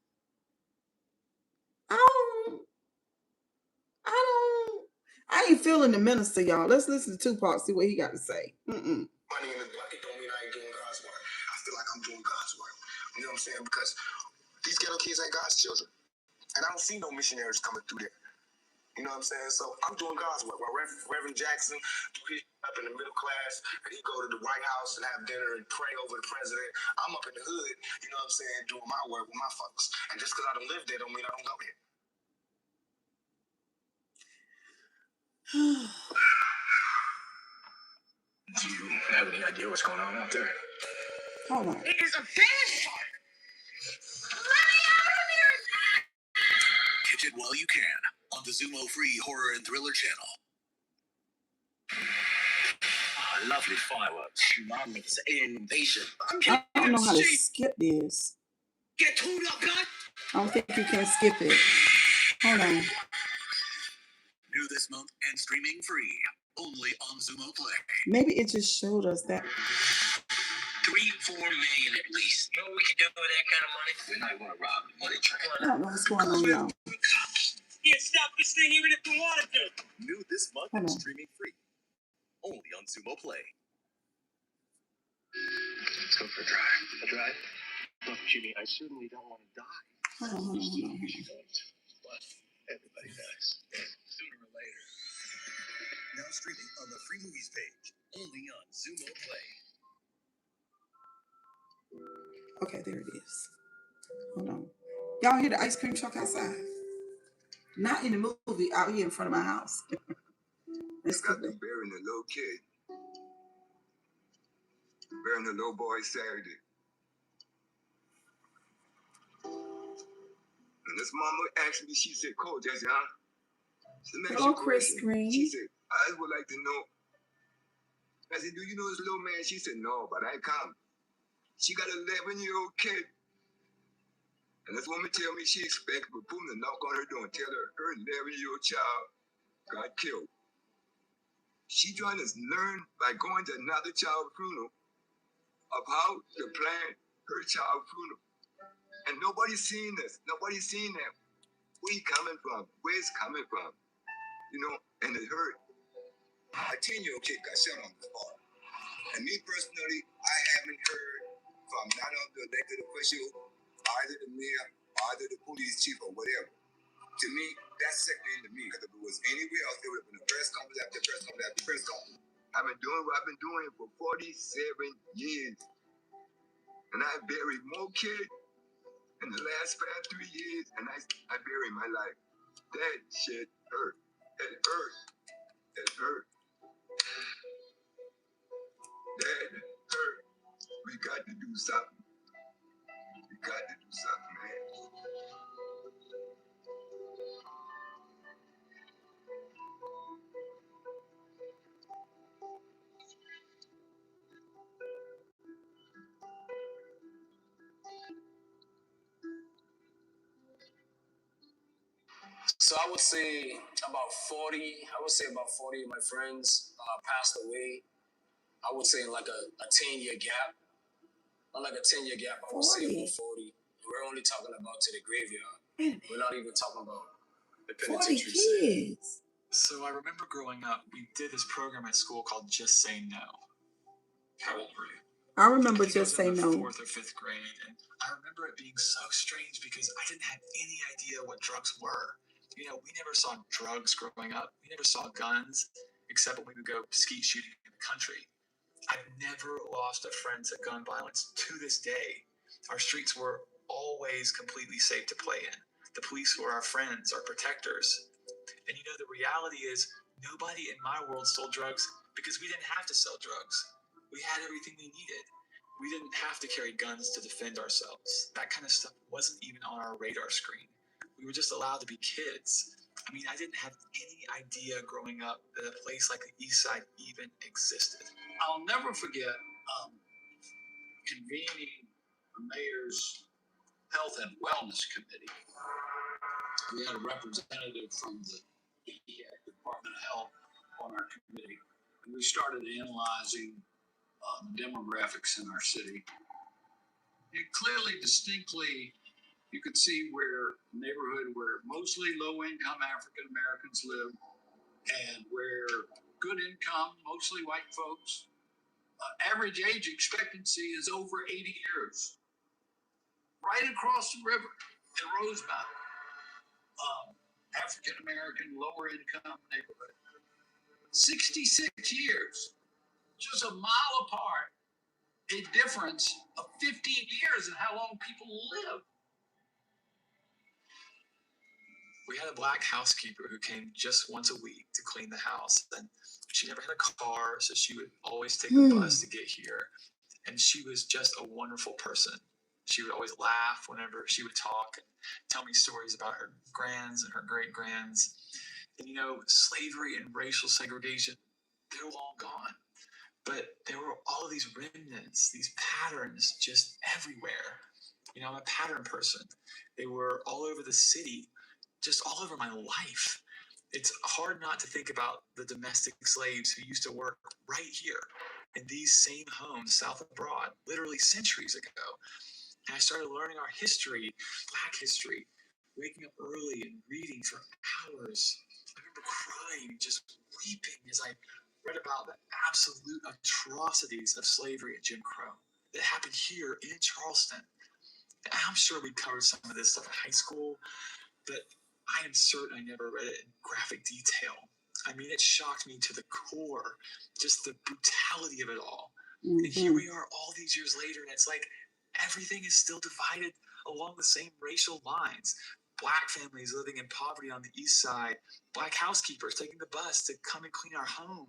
S1: I ain't feeling the minister, y'all. Let's listen to Tupac, see what he got to say.
S7: Money in the bucket don't mean I ain't doing God's work. I feel like I'm doing God's work. You know what I'm saying? Because these ghetto kids ain't God's children. And I don't see no missionaries coming through there. You know what I'm saying? So I'm doing God's work. While Reverend Jackson up in the middle class, and he go to the White House and have dinner and pray over the president, I'm up in the hood, you know what I'm saying, doing my work with my folks. And just because I don't live there don't mean I don't go there. Do you have any idea what's going on out there?
S1: Hold on.
S3: It is a finish.
S12: Catch it while you can on the Zumo Free Horror and Thriller channel.
S11: Lovely fireworks. It's an invasion.
S1: I don't know how to skip this.
S12: Get tuned up, guys.
S1: I don't think you can skip it. Hold on.
S12: New this month and streaming free. Only on Zumo Play.
S1: Maybe it just showed us that.
S12: 3-4 million at least.
S11: You know what we can do with that kind of money? We're not going to rob the money train.
S1: I don't know what's going on, y'all.
S11: Can't stop this thing even if we wanted to.
S12: New this month and streaming free. Only on Zumo Play.
S11: Let's go for a drive. A drive? Look, Jimmy, I certainly don't want to die.
S1: Hold on.
S11: But everybody dies.
S12: Sooner or later. Now streaming on the free movies page. Only on Zumo Play.
S1: Okay, there it is. Hold on. Y'all hear the ice cream truck outside? Not in the movie, out here in front of my house.
S7: It's got them burying the little kid. Burying the little boy Saturday. And this mama asked me, she said, Coach, I said, huh?
S1: Hello, Chris Green.
S7: She said, I would like to know. I said, do you know this little man? She said, no, but I come. She got an 11-year-old kid. And this woman tell me she expects Putin to knock on her door and tell her 11-year-old child got killed. She trying to learn by going to another child's funeral of how to plan her child's funeral. And nobody's seen this. Nobody's seen that. Where he coming from? Where it's coming from? You know, and it hurt. A 10-year-old kid got shot on the spot. And me personally, I haven't heard from none of the elected officials, either the mayor, either the police chief or whatever. To me, that's sickening to me. Because if it was anywhere else, it would have been a press conference after press conference after press conference. I've been doing what I've been doing for 47 years. And I buried more kids
S13: in the last past 3 years, and I buried my life. That shit hurt. It hurt. It hurt. That hurt. We got to do something. We got to do something, man.
S11: So I would say about 40. I would say about 40 of my friends passed away. I would say like a 10-year gap. Not like a 10-year gap. I would say about 40. And we're only talking about to the graveyard. We're not even talking about the
S1: 40
S11: penitentiary.
S1: kids.
S6: So I remember growing up, we did this program at school called Just Say No. How old were you?
S1: I remember
S6: I think
S1: Just
S6: I was
S1: Say
S6: in the
S1: No.
S6: 4th or 5th grade, and I remember it being so strange because I didn't have any idea what drugs were. You know, we never saw drugs growing up. We never saw guns, except when we would go skeet shooting in the country. I've never lost a friend to gun violence to this day. Our streets were always completely safe to play in. The police were our friends, our protectors. And you know, the reality is nobody in my world sold drugs because we didn't have to sell drugs. We had everything we needed. We didn't have to carry guns to defend ourselves. That kind of stuff wasn't even on our radar screen. We were just allowed to be kids. I mean, I didn't have any idea growing up that a place like the East Side even existed.
S14: I'll never forget convening the mayor's health and wellness committee. We had a representative from the Department of Health on our committee. And we started analyzing the demographics in our city. And clearly, distinctly, you could see where a neighborhood where mostly low-income African Americans live and where good income, mostly white folks, average age expectancy is over 80 years. Right across the river in Rosemount, African American, lower income neighborhood. 66 years, just a mile apart, a difference of 15 years in how long people live.
S6: We had a black housekeeper who came just once a week to clean the house, and she never had a car, so she would always take the bus to get here. And she was just a wonderful person. She would always laugh whenever she would talk and tell me stories about her grands and her great grands. And you know, slavery and racial segregation, they're long gone. But there were all these remnants, these patterns just everywhere. You know, I'm a pattern person. They were all over the city, just all over my life. It's hard not to think about the domestic slaves who used to work right here in these same homes south of Broad, literally centuries ago. And I started learning our history, Black history, waking up early and reading for hours. I remember crying, just weeping as I read about the absolute atrocities of slavery and Jim Crow that happened here in Charleston. And I'm sure we covered some of this stuff in high school, but I am certain I never read it in graphic detail. I mean, it shocked me to the core, just the brutality of it all. And here we are all these years later, and it's like everything is still divided along the same racial lines. Black families living in poverty on the East Side, Black housekeepers taking the bus to come and clean our home,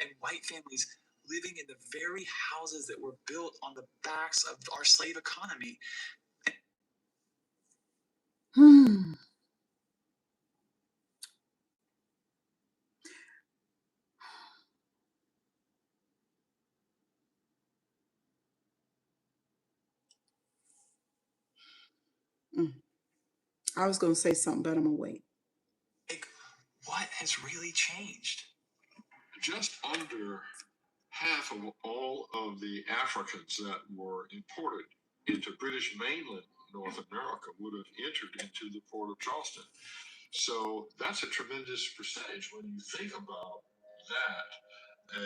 S6: and white families living in the very houses that were built on the backs of our slave economy.
S1: I was going to say something, but I'm going to wait.
S6: Like, what has really changed?
S9: Just under half of all of the Africans that were imported into British mainland North America would have entered into the port of Charleston. So that's a tremendous percentage when you think about that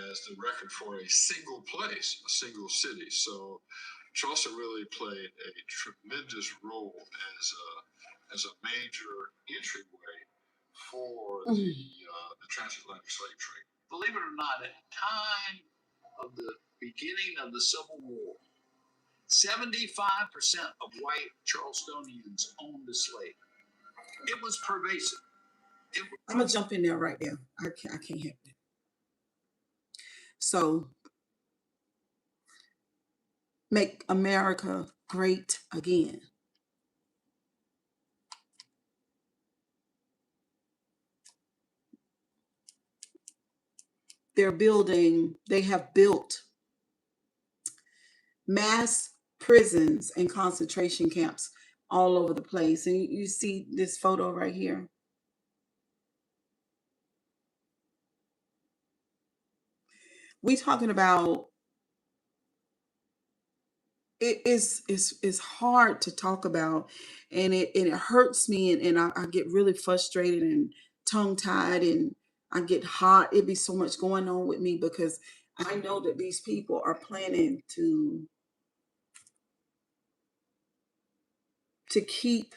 S9: as the record for a single place, a single city. So Charleston really played a tremendous role as a major entryway for the transatlantic slave trade.
S14: Believe it or not, at the time of the beginning of the Civil War, 75% of white Charlestonians owned a slave. It was pervasive.
S1: I'm gonna jump in there right there. I can't help it. So, make America great again. They have built mass prisons and concentration camps all over the place. And you see this photo right here. We talking about it is hard to talk about, and it hurts me, and I get really frustrated and tongue tied, and I get hot. It be so much going on with me because I know that these people are planning to keep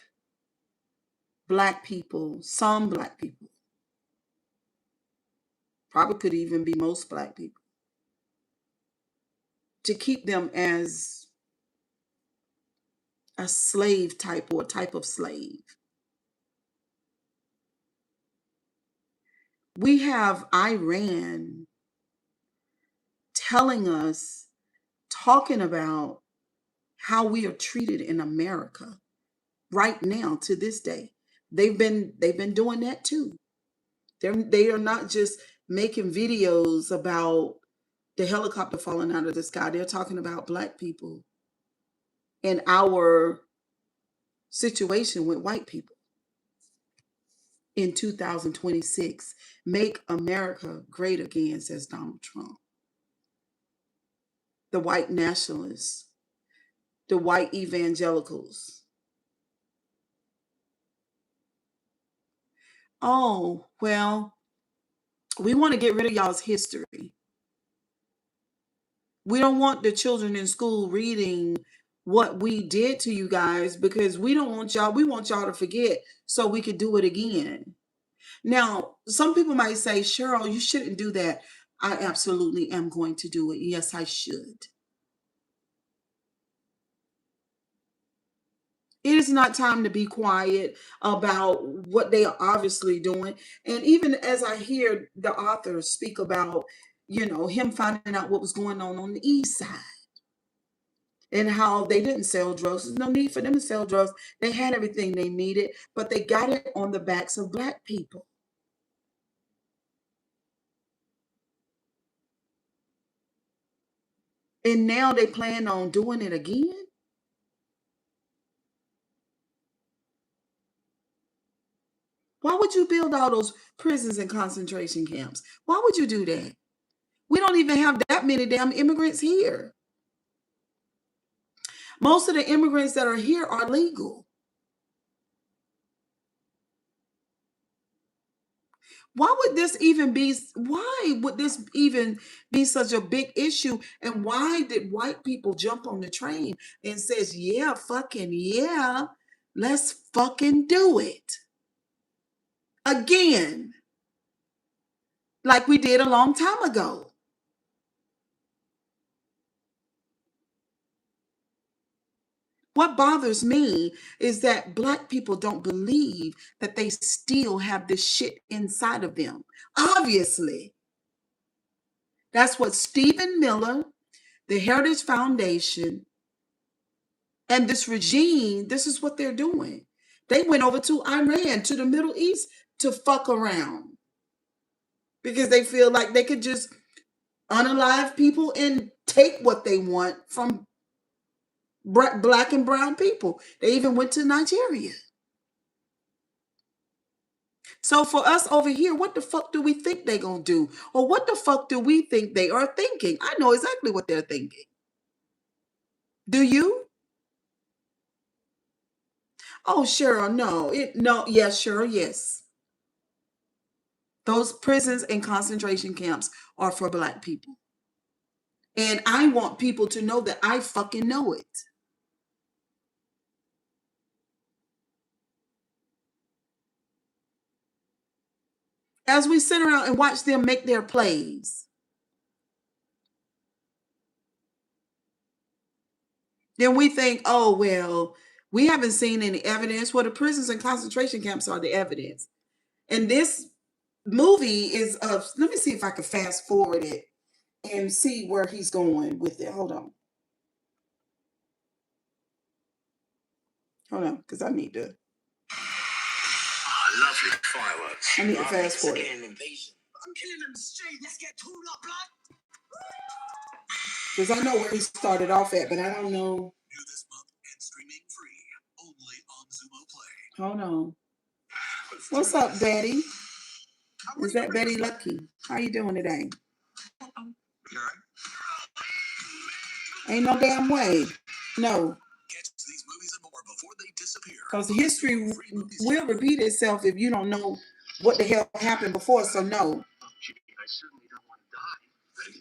S1: Black people, some Black people, probably could even be most Black people, to keep them as a slave type or a type of slave. We have Iran telling us, talking about how we are treated in America right now to this day. They've been doing that too. They are not just making videos about the helicopter falling out of the sky. They're talking about Black people and our situation with white people in 2026. Make America great again, says Donald Trump. The white nationalists, the white evangelicals. Oh, well, we want to get rid of y'all's history. We don't want the children in school reading what we did to you guys because we don't want y'all, we want y'all to forget so we could do it again. Now, some people might say, Cheryl, you shouldn't do that. I absolutely am going to do it. Yes, I should. It is not time to be quiet about what they are obviously doing. And even as I hear the authors speak about, him finding out what was going on the east side and how they didn't sell drugs. There's no need for them to sell drugs. They had everything they needed, but they got it on the backs of Black people. And now they plan on doing it again. Why would you build all those prisons and concentration camps? Why would you do that? We don't even have that many damn immigrants here. Most of the immigrants that are here are legal. Why would this even be such a big issue? And why did white people jump on the train and says, yeah, fucking yeah, let's fucking do it again, like we did a long time ago? What bothers me is that Black people don't believe that they still have this shit inside of them. Obviously. That's what Stephen Miller, the Heritage Foundation, and this regime, this is what they're doing. They went over to Iran, to the Middle East, to fuck around because they feel like they could just unalive people and take what they want from Black and brown people. They even went to Nigeria. So for us over here, what the fuck do we think they're going to do? Or what the fuck do we think they are thinking? I know exactly what they're thinking. Do you? Oh, Cheryl, no. Yes, Cheryl, yes. Those prisons and concentration camps are for Black people. And I want people to know that I fucking know it. As we sit around and watch them make their plays, then we think, oh, well, we haven't seen any evidence. Well, the prisons and concentration camps are the evidence. And this movie is of, let me see if I can fast forward it and see where he's going with it. Hold on, because I need to.
S12: Lovely fireworks.
S1: I need to fast forward.
S12: I'm killing them straight. Let's get tuned up, blood.
S1: Because I know where he started off at, but I don't know.
S12: New this month and streaming free only on Zumo Play.
S1: Hold on. What's up, Betty? Is that Betty Lucky? How you doing today? Ain't no damn way. No.
S12: Catch these movies and more before they disappear.
S1: Because history will repeat itself if you don't know what the hell happened before. So no.
S12: I certainly don't want to die.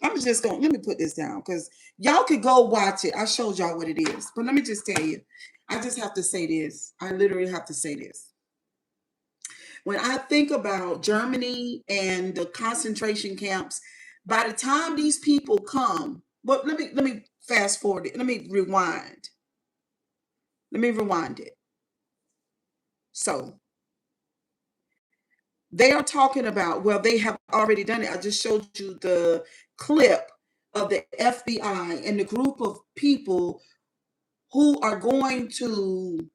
S1: I'm just going to, let me put this down because y'all could go watch it. I showed y'all what it is. But let me just tell you, I just have to say this. I literally have to say this. When I think about Germany and the concentration camps, by the time these people come, but let me fast forward it. Let me rewind. Let me rewind it. So they are talking about, well, they have already done it. I just showed you the clip of the FBI and the group of people who are going to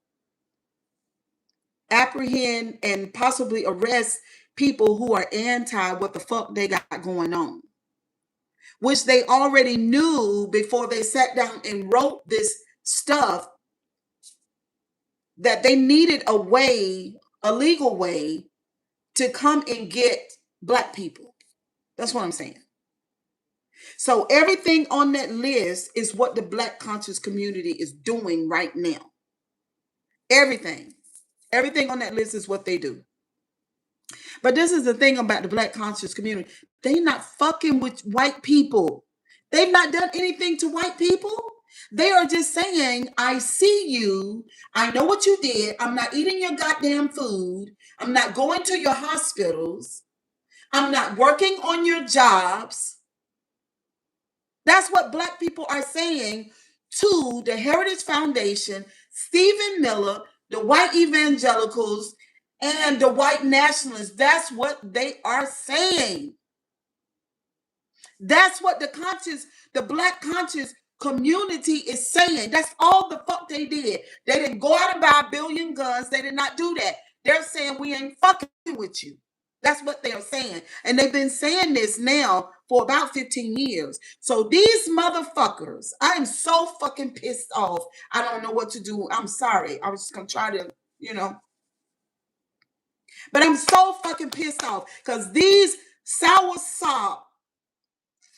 S1: apprehend and possibly arrest people who are anti what the fuck they got going on, which they already knew before they sat down and wrote this stuff, that they needed a way, a legal way to come and get Black people. That's what I'm saying. So everything on that list is what the Black conscious community is doing right now. Everything on that list is what they do. But this is the thing about the Black conscious community. They're not fucking with white people. They've not done anything to white people. They are just saying, I see you. I know what you did. I'm not eating your goddamn food. I'm not going to your hospitals. I'm not working on your jobs. That's what Black people are saying to the Heritage Foundation, Stephen Miller, the white evangelicals, and the white nationalists. That's what they are saying. That's what the Black conscious community is saying. That's all the fuck they did. They didn't go out and buy a billion guns. They did not do that. They're saying we ain't fucking with you. That's what they're saying. And they've been saying this now for about 15 years. So these motherfuckers, I am so fucking pissed off. I don't know what to do. I'm sorry. I was just going to try to, but I'm so fucking pissed off because these soursop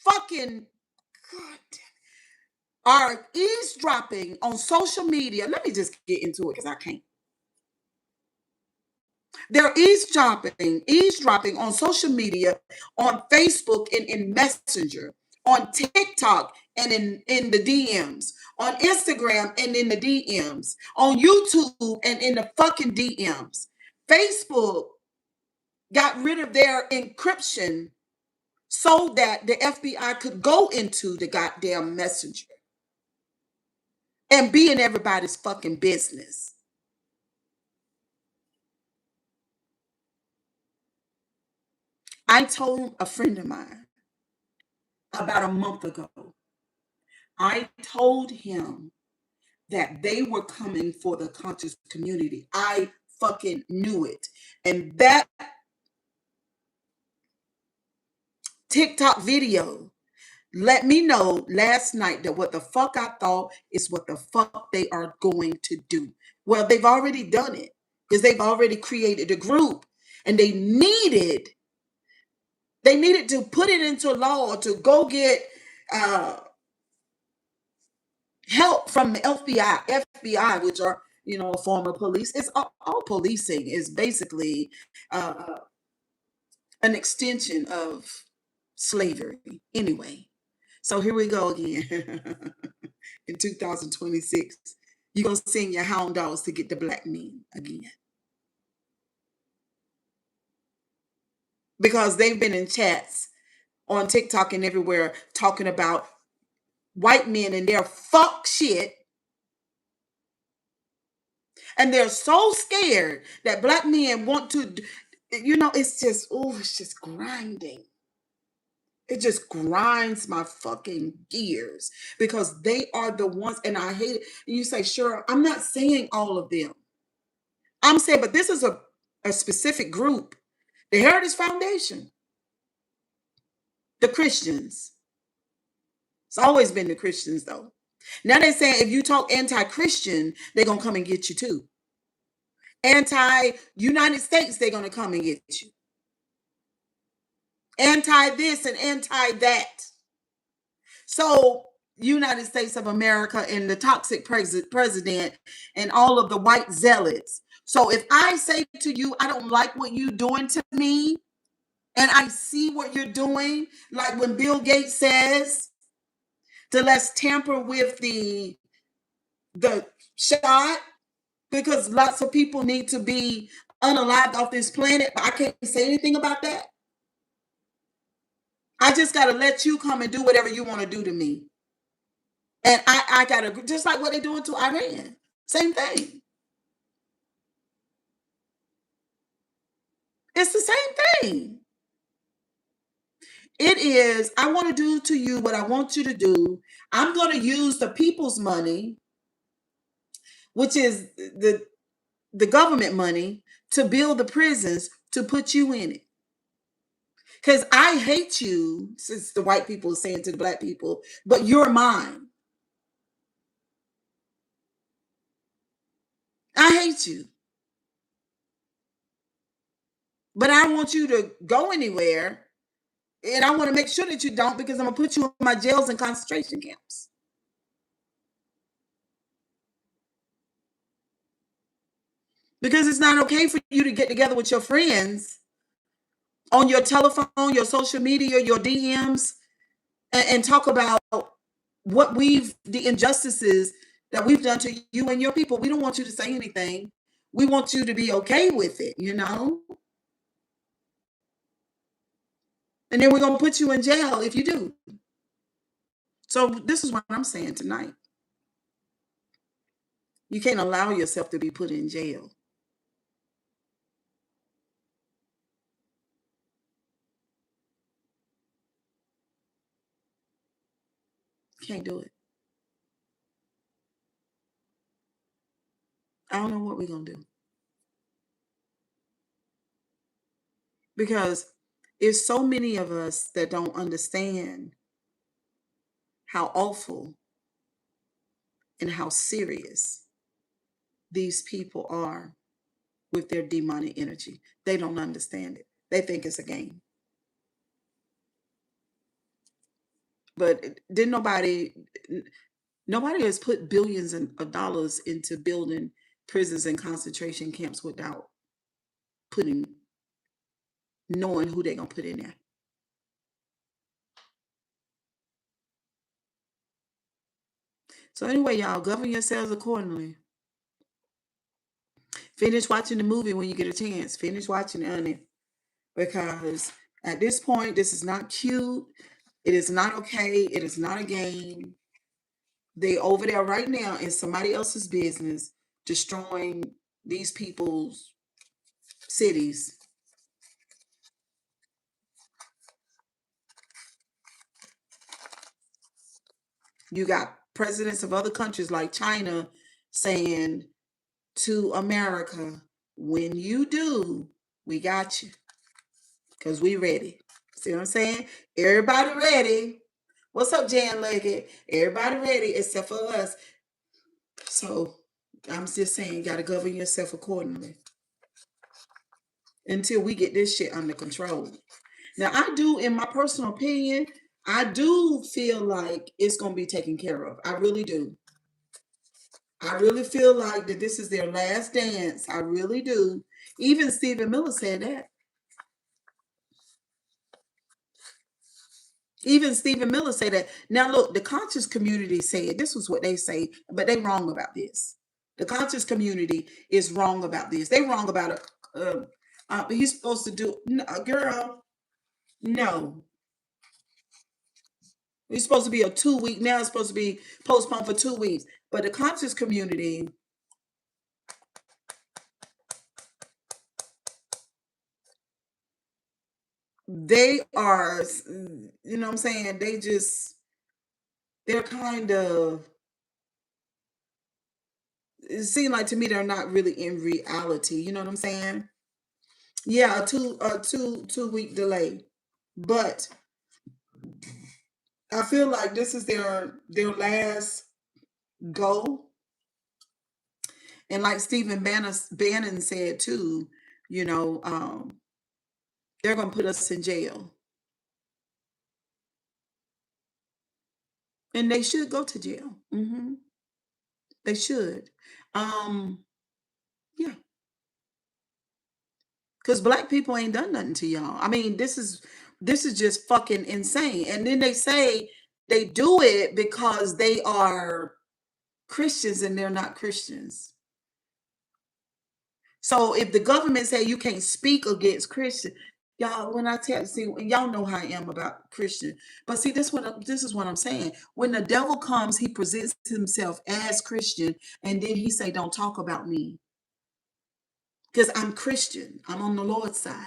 S1: fucking are eavesdropping on social media. Let me just get into it because I can't. They're eavesdropping on social media, on Facebook and in Messenger, on TikTok and in the DMs, on Instagram and in the DMs, on YouTube and in the fucking DMs. Facebook got rid of their encryption so that the FBI could go into the goddamn Messenger and be in everybody's fucking business. I told a friend of mine about a month ago, I told him that they were coming for the conscious community. I fucking knew it. And that TikTok video let me know last night that what the fuck I thought is what the fuck they are going to do. Well, they've already done it because they've already created a group and they needed to put it into law to go get help from the FBI, which are, a form of police. It's all policing is basically an extension of slavery anyway. So here we go again. In 2026, you're going to send your hound dogs to get the Black men again. Because they've been in chats on TikTok and everywhere talking about white men and their fuck shit And they're so scared that black men want to, it's just grinding. It just grinds my fucking gears because they are the ones, and I hate it. And you say, sure, I'm not saying all of them. I'm saying, but this is a specific group. The Heritage Foundation. The Christians. It's always been the Christians, though. Now they're saying if you talk anti-Christian, they're going to come and get you too. Anti-United States, they're going to come and get you. Anti-this and anti-that. So United States of America and the toxic president and all of the white zealots. So if I say to you, I don't like what you're doing to me, and I see what you're doing, like when Bill Gates says to let's tamper with the shot, because lots of people need to be unalived off this planet, but I can't say anything about that. I just got to let you come and do whatever you want to do to me. And I got to, just like what they're doing to Iran. Same thing. It's the same thing. It is, I want to do to you what I want you to do. I'm going to use the people's money, which is the government money, to build the prisons to put you in it. Because I hate you, since the white people are saying to the black people, but you're mine. I hate you. But I want you to go anywhere. And I want to make sure that you don't, because I'm going to put you in my jails and concentration camps. Because it's not okay for you to get together with your friends on your telephone, your social media, your DMs, and talk about the injustices that we've done to you and your people. We don't want you to say anything. We want you to be okay with it, And then we're going to put you in jail if you do. So this is what I'm saying tonight. You can't allow yourself to be put in jail. Can't do it. I don't know what we're going to do. Because it's so many of us that don't understand how awful and how serious these people are with their demonic energy. They don't understand it. They think it's a game. But didn't nobody has put billions of dollars into building prisons and concentration camps without knowing who they're going to put in there. So anyway, y'all, govern yourselves accordingly. Finish watching the movie when you get a chance. Finish watching it, honey. Because at this point, this is not cute. It is not okay. It is not a game. They over there right now in somebody else's business, destroying these people's cities. You got presidents of other countries like China saying to America, when you do, we got you. Because we ready. See what I'm saying? Everybody ready. What's up, Jan Leggett? Everybody ready except for us. So I'm just saying, you got to govern yourself accordingly until we get this shit under control. Now, I do, in my personal opinion, I do feel like it's going to be taken care of. I really do. I really feel like that this is their last dance. I really do. Even Stephen Miller said that. Even Stephen Miller said that. Now, look, the conscious community said, this was what they say, but they wrong about this. The conscious community is wrong about this. They wrong about it. He's supposed to do, girl, no. It's supposed to be a 2 week. Now it's supposed to be postponed for 2 weeks. But the conscious community they are, you know what I'm saying? They're kind of, it seems like to me they're not really in reality. You know what I'm saying? Yeah, a two week delay. But I feel like this is their last go. And like Stephen Bannon said too, you know, they're gonna put us in jail. And they should go to jail. They should. Um, yeah. Because black people ain't done nothing to y'all. I mean, this is just fucking insane. And then they say they do it because they are Christians and they're not Christians. So if the government say you can't speak against Christian, y'all, when I tell, see, y'all know how I am about Christian. But see, this is what I'm saying. When the devil comes, he presents himself as Christian, and then he say, "Don't talk about me," because I'm Christian. I'm on the Lord's side.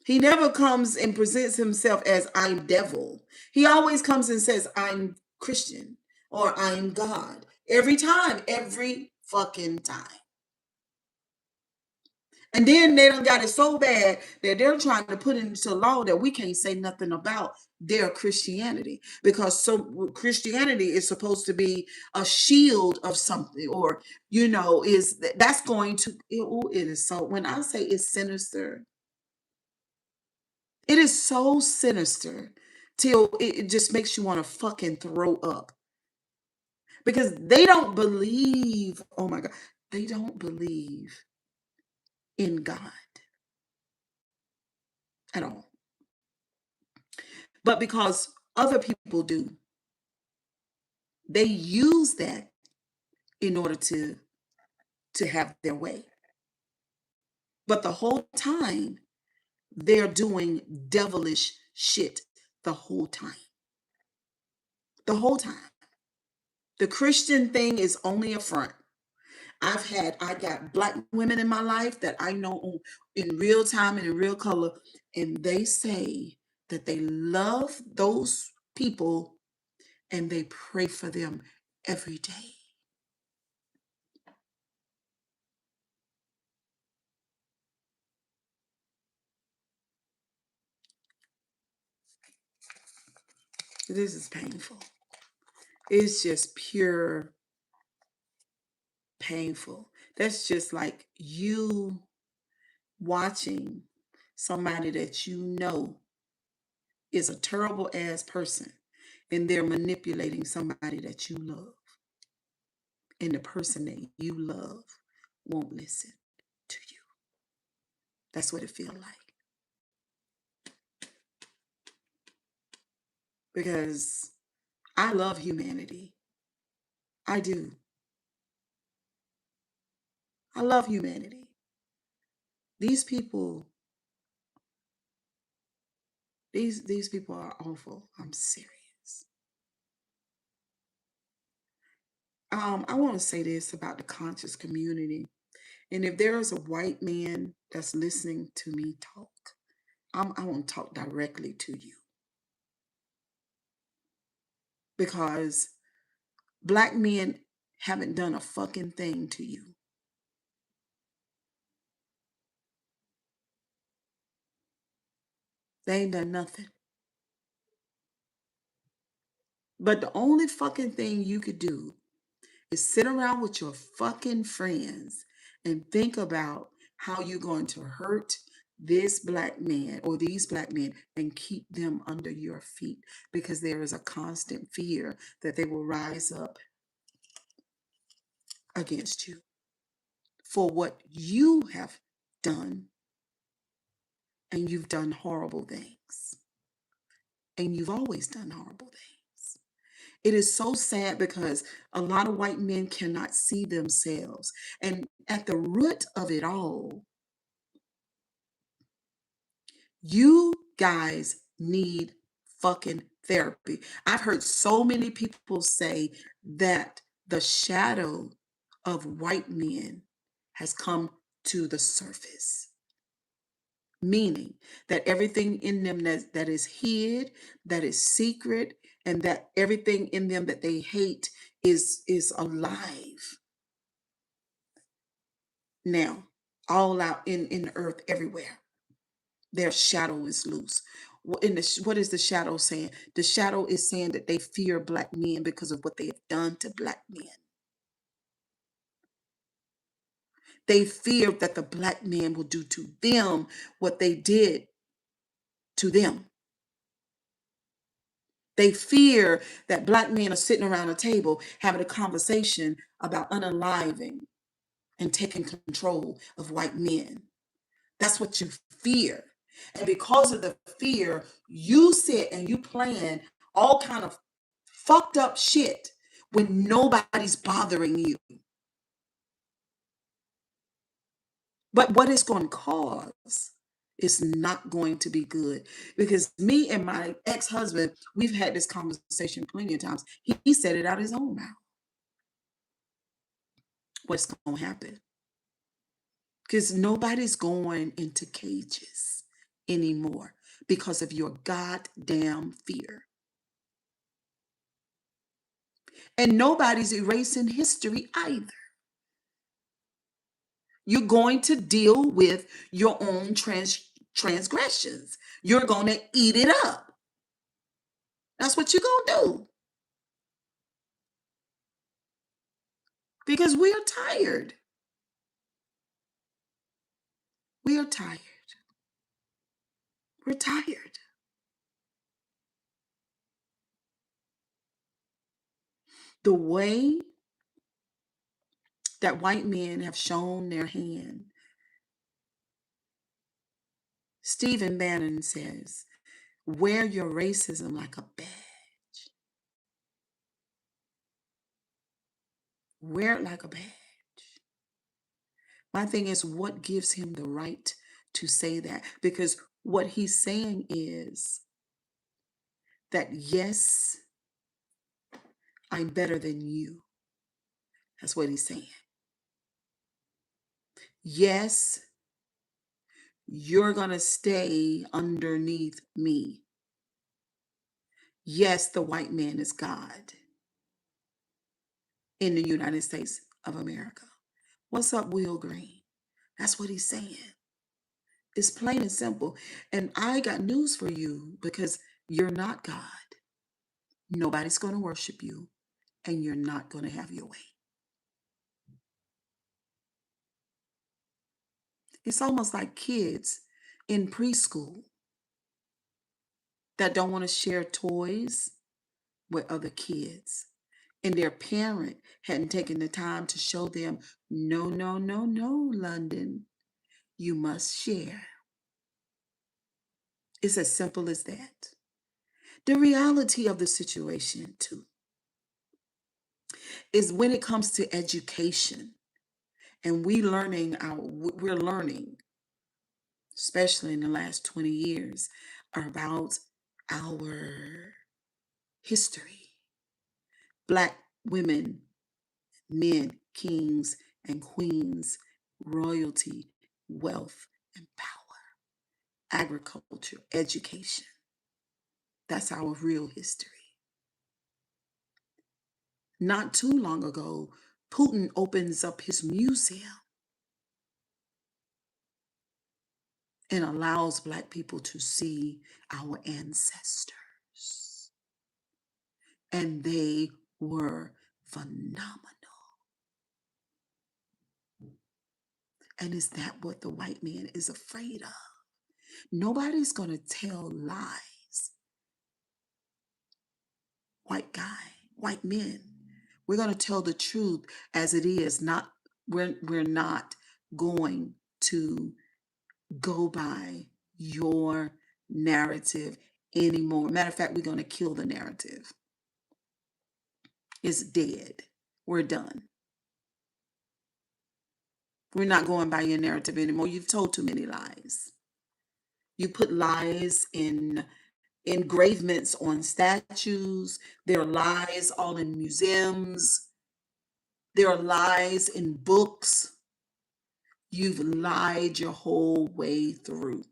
S1: He never comes and presents himself as I'm devil. He always comes and says, "I'm Christian," or "I'm God." Every time, every fucking time. And then they done got it so bad that they're trying to put into law that we can't say nothing about their Christianity, because so Christianity is supposed to be a shield of something, or that's going to it is so, when I say it's sinister, it is so sinister till it just makes you want to fucking throw up, because they don't believe, oh my God, they don't believe in God at all. But because other people do, they use that in order to have their way. But the whole time, they're doing devilish shit the whole time. The whole time. The Christian thing is only a front. I got black women in my life that I know in real time and in real color, and they say that they love those people and they pray for them every day. This is painful. It's just pure painful. That's just like you watching somebody that you know is a terrible ass person, and they're manipulating somebody that you love. And the person that you love won't listen to you. That's what it feels like. Because I love humanity. I do. I love humanity. These people, these people are awful. I'm serious. I want to say this about the conscious community. And if there is a white man that's listening to me talk, I want to talk directly to you. Because black men haven't done a fucking thing to you. They ain't done nothing. But the only fucking thing you could do is sit around with your fucking friends and think about how you're going to hurt this black man or these black men and keep them under your feet, because there is a constant fear that they will rise up against you for what you have done. And you've done horrible things. And you've always done horrible things. It is so sad because a lot of white men cannot see themselves. And at the root of it all, you guys need fucking therapy. I've heard so many people say that the shadow of white men has come to the surface. Meaning that everything in them that is hid, that is secret, and that everything in them that they hate is alive now, all out in the earth everywhere. Their shadow is loose. What is the shadow saying? The shadow is saying that they fear black men because of what they have done to black men. They fear that the black man will do to them what they did to them. They fear that black men are sitting around a table having a conversation about unaliving and taking control of white men. That's what you fear. And because of the fear, you sit and you plan all kind of fucked up shit when nobody's bothering you. But what it's going to cause is not going to be good. Because me and my ex-husband, we've had this conversation plenty of times. He said it out his own mouth. What's going to happen? Because nobody's going into cages anymore because of your goddamn fear. And nobody's erasing history either. You're going to deal with your own transgressions. You're going to eat it up. That's what you're going to do. Because we are tired. We are tired. We're tired. The way that white men have shown their hand. Stephen Bannon says, wear your racism like a badge. Wear it like a badge. My thing is, what gives him the right to say that? Because what he's saying is that, yes, I'm better than you. That's what he's saying. Yes, you're going to stay underneath me. Yes, the white man is God in the United States of America. What's up, Will Green? That's what he's saying. It's plain and simple. And I got news for you, because you're not God. Nobody's going to worship you, and you're not going to have your way. It's almost like kids in preschool that don't want to share toys with other kids. And their parent hadn't taken the time to show them, no, no, no, no, London. You must share. It's as simple as that. The reality of the situation, too, is when it comes to education, and we're learning, especially in the last 20 years, about our history. Black women, men, kings and queens, royalty, wealth and power, agriculture, education. That's our real history. Not too long ago, Putin opens up his museum and allows Black people to see our ancestors. And they were phenomenal. And is that what the white man is afraid of? Nobody's going to tell lies. White men. We're going to tell the truth as it is. We're not going to go by your narrative anymore. Matter of fact, we're going to kill the narrative. It's dead. We're done. We're not going by your narrative anymore. You've told too many lies. You put lies in engravements on statues. There are lies all in museums. There are lies in books. You've lied your whole way through.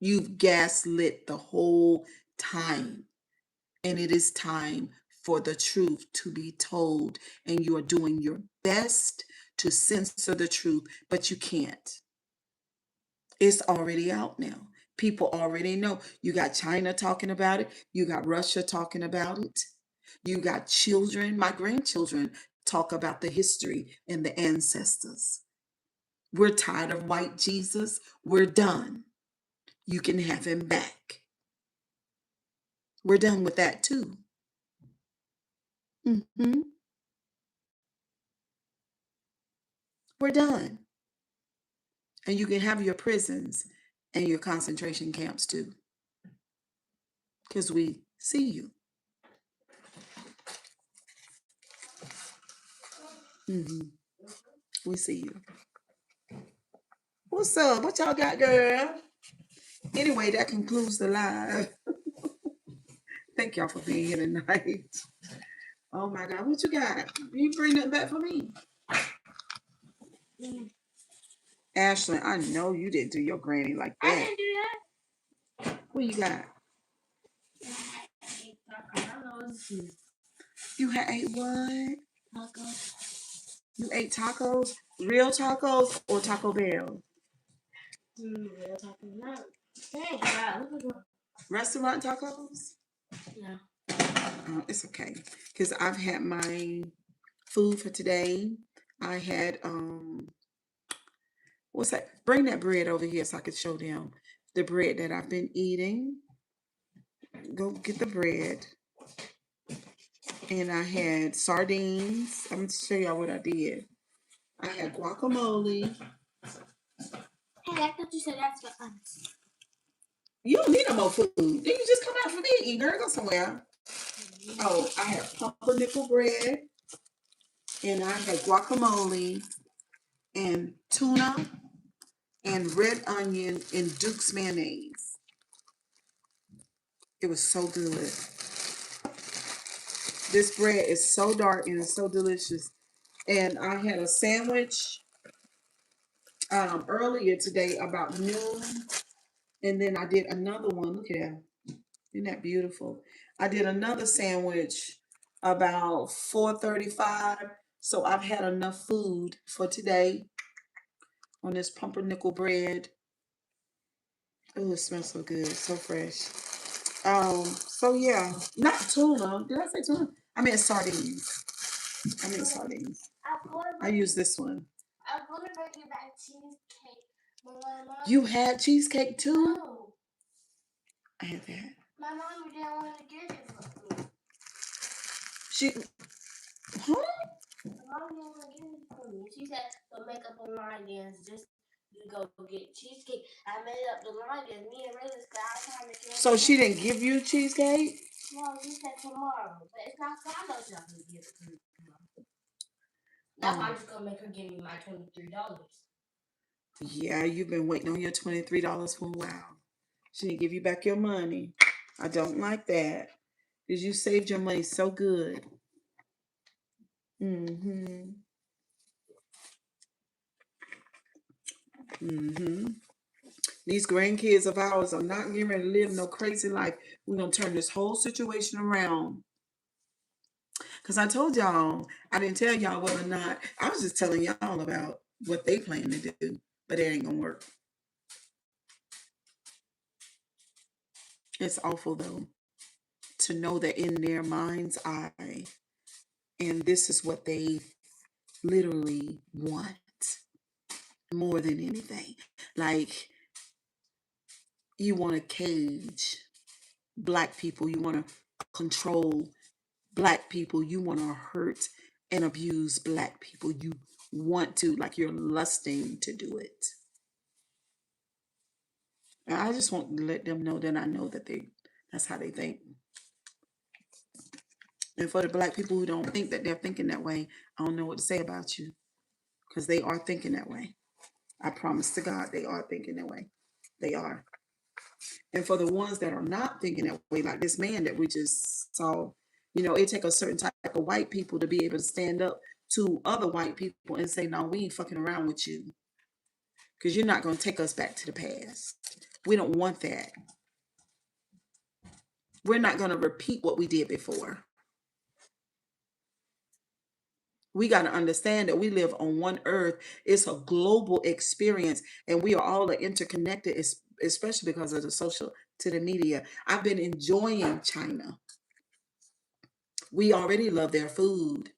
S1: You've gaslit the whole time. And it is time for the truth to be told. And you are doing your best to censor the truth, but you can't. It's already out now. People already know. You got China talking about it. You got Russia talking about it. You got children, my grandchildren, talk about the history and the ancestors. We're tired of white Jesus. We're done. You can have him back. We're done with that too. Mm-hmm. We're done. And you can have your prisons and your concentration camps too. Because we see you. Mm-hmm. We see you. What's up? What y'all got, girl? Anyway, that concludes the live. Thank y'all for being here tonight. Oh my God, what you got? You bring nothing back for me? Ashley, I know you didn't do your granny like that.
S2: I didn't do that.
S1: What you got? You had ate what?
S2: Tacos.
S1: You ate tacos? Real tacos or Taco Bell?
S2: Real tacos. No. Thank God.
S1: Restaurant tacos?
S2: No.
S1: It's okay. Because I've had my food for today. I had, what's that? Bring that bread over here so I can show them the bread that I've been eating. Go get the bread. And I had sardines. I'm going to show y'all what I did. I had guacamole.
S2: Hey, I thought you said that's for us.
S1: You don't need no more food. Then you just come out for me and eat, girl. Go somewhere. Oh, I had pumpernickel bread. And I had guacamole and tuna and red onion and Duke's mayonnaise. It was so good. This bread is so dark and it's so delicious. And I had a sandwich earlier today about noon. And then I did another one. Look at that. Isn't that beautiful? I did another sandwich about 4:35. So I've had enough food for today on this pumpernickel bread. Oh, it smells so good. So fresh. So yeah. Not tuna. Did I say tuna? I meant sardines. I use this one.
S2: I'm going to bring you back cheesecake. Mama.
S1: You had cheesecake too?
S2: No.
S1: I had that.
S2: My mom didn't want to get it for me.
S1: She, huh?
S2: My mom didn't want to get it for me. She said, "Go make up a line dance. Just go get cheesecake." I made up the line dance. Me and Rayla's got time to get.
S1: So she didn't give you cheesecake?
S2: No, she said tomorrow. But it's not Friday. She'll give it to me tomorrow. That's why I'm just gonna make her give me my $23.
S1: Yeah, you've been waiting on your $23 for a while. She didn't give you back your money. I don't like that. Because you saved your money so good. Mm-hmm. Mm-hmm. These grandkids of ours are not getting ready to live no crazy life. We're going to turn this whole situation around. Because I told y'all, I didn't tell y'all whether or not, I was just telling y'all about what they plan to do. But it ain't going to work. It's awful, though, to know that in their mind's eye, and this is what they literally want more than anything. Like, you want to cage Black people. You want to control Black people. You want to hurt and abuse Black people. You want to, like, you're lusting to do it. And I just want to let them know that I know that that's how they think. And for the Black people who don't think that they're thinking that way, I don't know what to say about you. Because they are thinking that way. I promise to God, they are thinking that way. They are. And for the ones that are not thinking that way, like this man that we just saw, it takes a certain type of white people to be able to stand up to other white people and say, no, we ain't fucking around with you, because you're not going to take us back to the past. We don't want that. We're not going to repeat what we did before. We got to understand that we live on one earth. It's a global experience, and we are all interconnected, especially because of the social, to the media. I've been enjoying China. We already love their food.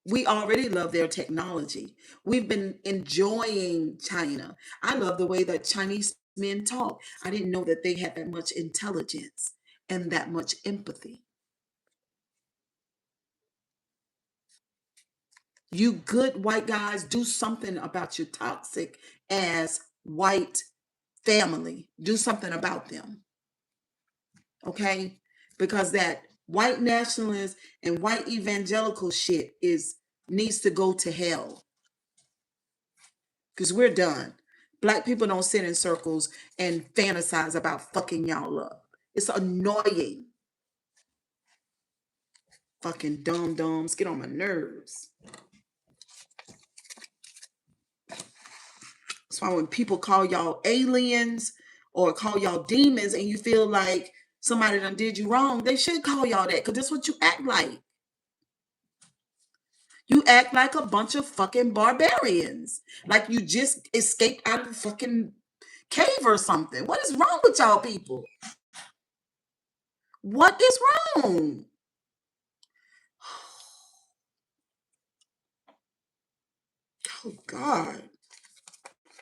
S1: We already love their technology. We've been enjoying China. I love the way that Chinese men talk. I didn't know that they had that much intelligence and that much empathy. You good white guys, do something about your toxic ass white family. Do something about them. Okay? Because that white nationalist and white evangelical shit needs to go to hell. Because we're done. Black people don't sit in circles and fantasize about fucking y'all up. It's annoying. Fucking dum-dums get on my nerves. That's why when people call y'all aliens or call y'all demons and you feel like somebody done did you wrong, they should call y'all that, because that's what you act like. You act like a bunch of fucking barbarians. Like you just escaped out of the fucking cave or something. What is wrong with y'all people? What is wrong? Oh God.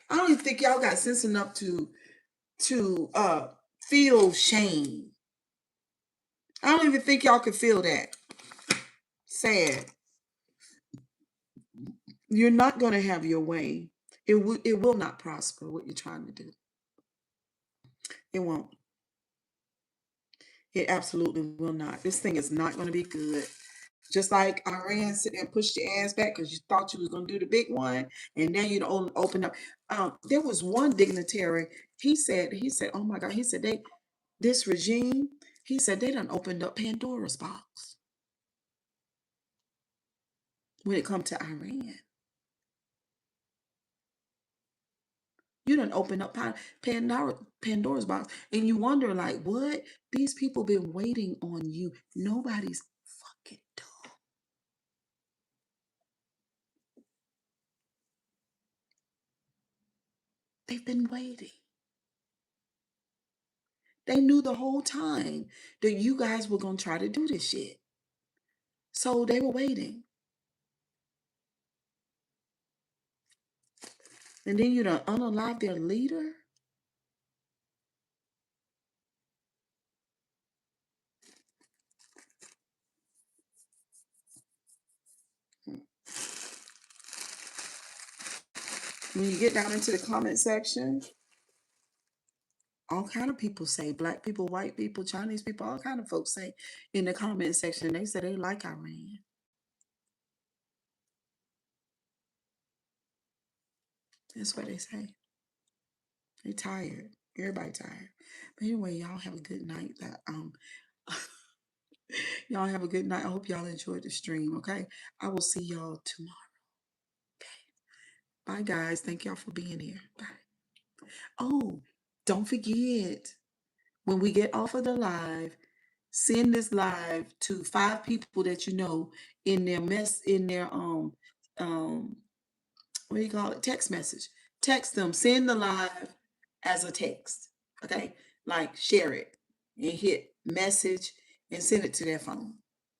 S1: I don't even think y'all got sense enough to feel shame. I don't even think y'all can feel that. Sad. You're not going to have your way. It will not prosper what you're trying to do. It won't. It absolutely will not. This thing is not going to be good. Just like Iran sit there and pushed your ass back because you thought you was going to do the big one, and now you don't open up. There was one dignitary. He said, oh my God, he said this regime, he said they done opened up Pandora's box when it comes to Iran. You done open up Pandora's box, and you wonder like, what? These people been waiting on you. Nobody's fucking dumb. They've been waiting. They knew the whole time that you guys were going to try to do this shit. So they were waiting. And then you done unalive their leader? When you get down into the comment section, all kind of people say, black people, white people, Chinese people, all kind of folks say in the comment section, they say they like Iran. That's what they say. They tired. Everybody tired. But anyway, y'all have a good night. Y'all have a good night. I hope y'all enjoyed the stream, okay? I will see y'all tomorrow. Okay. Bye, guys. Thank y'all for being here. Bye. Oh, don't forget, when we get off of the live, send this live to 5 people that you know in their what do you call it? Text message. Text them. Send the live as a text. Okay? Like share it and hit message and send it to their phone.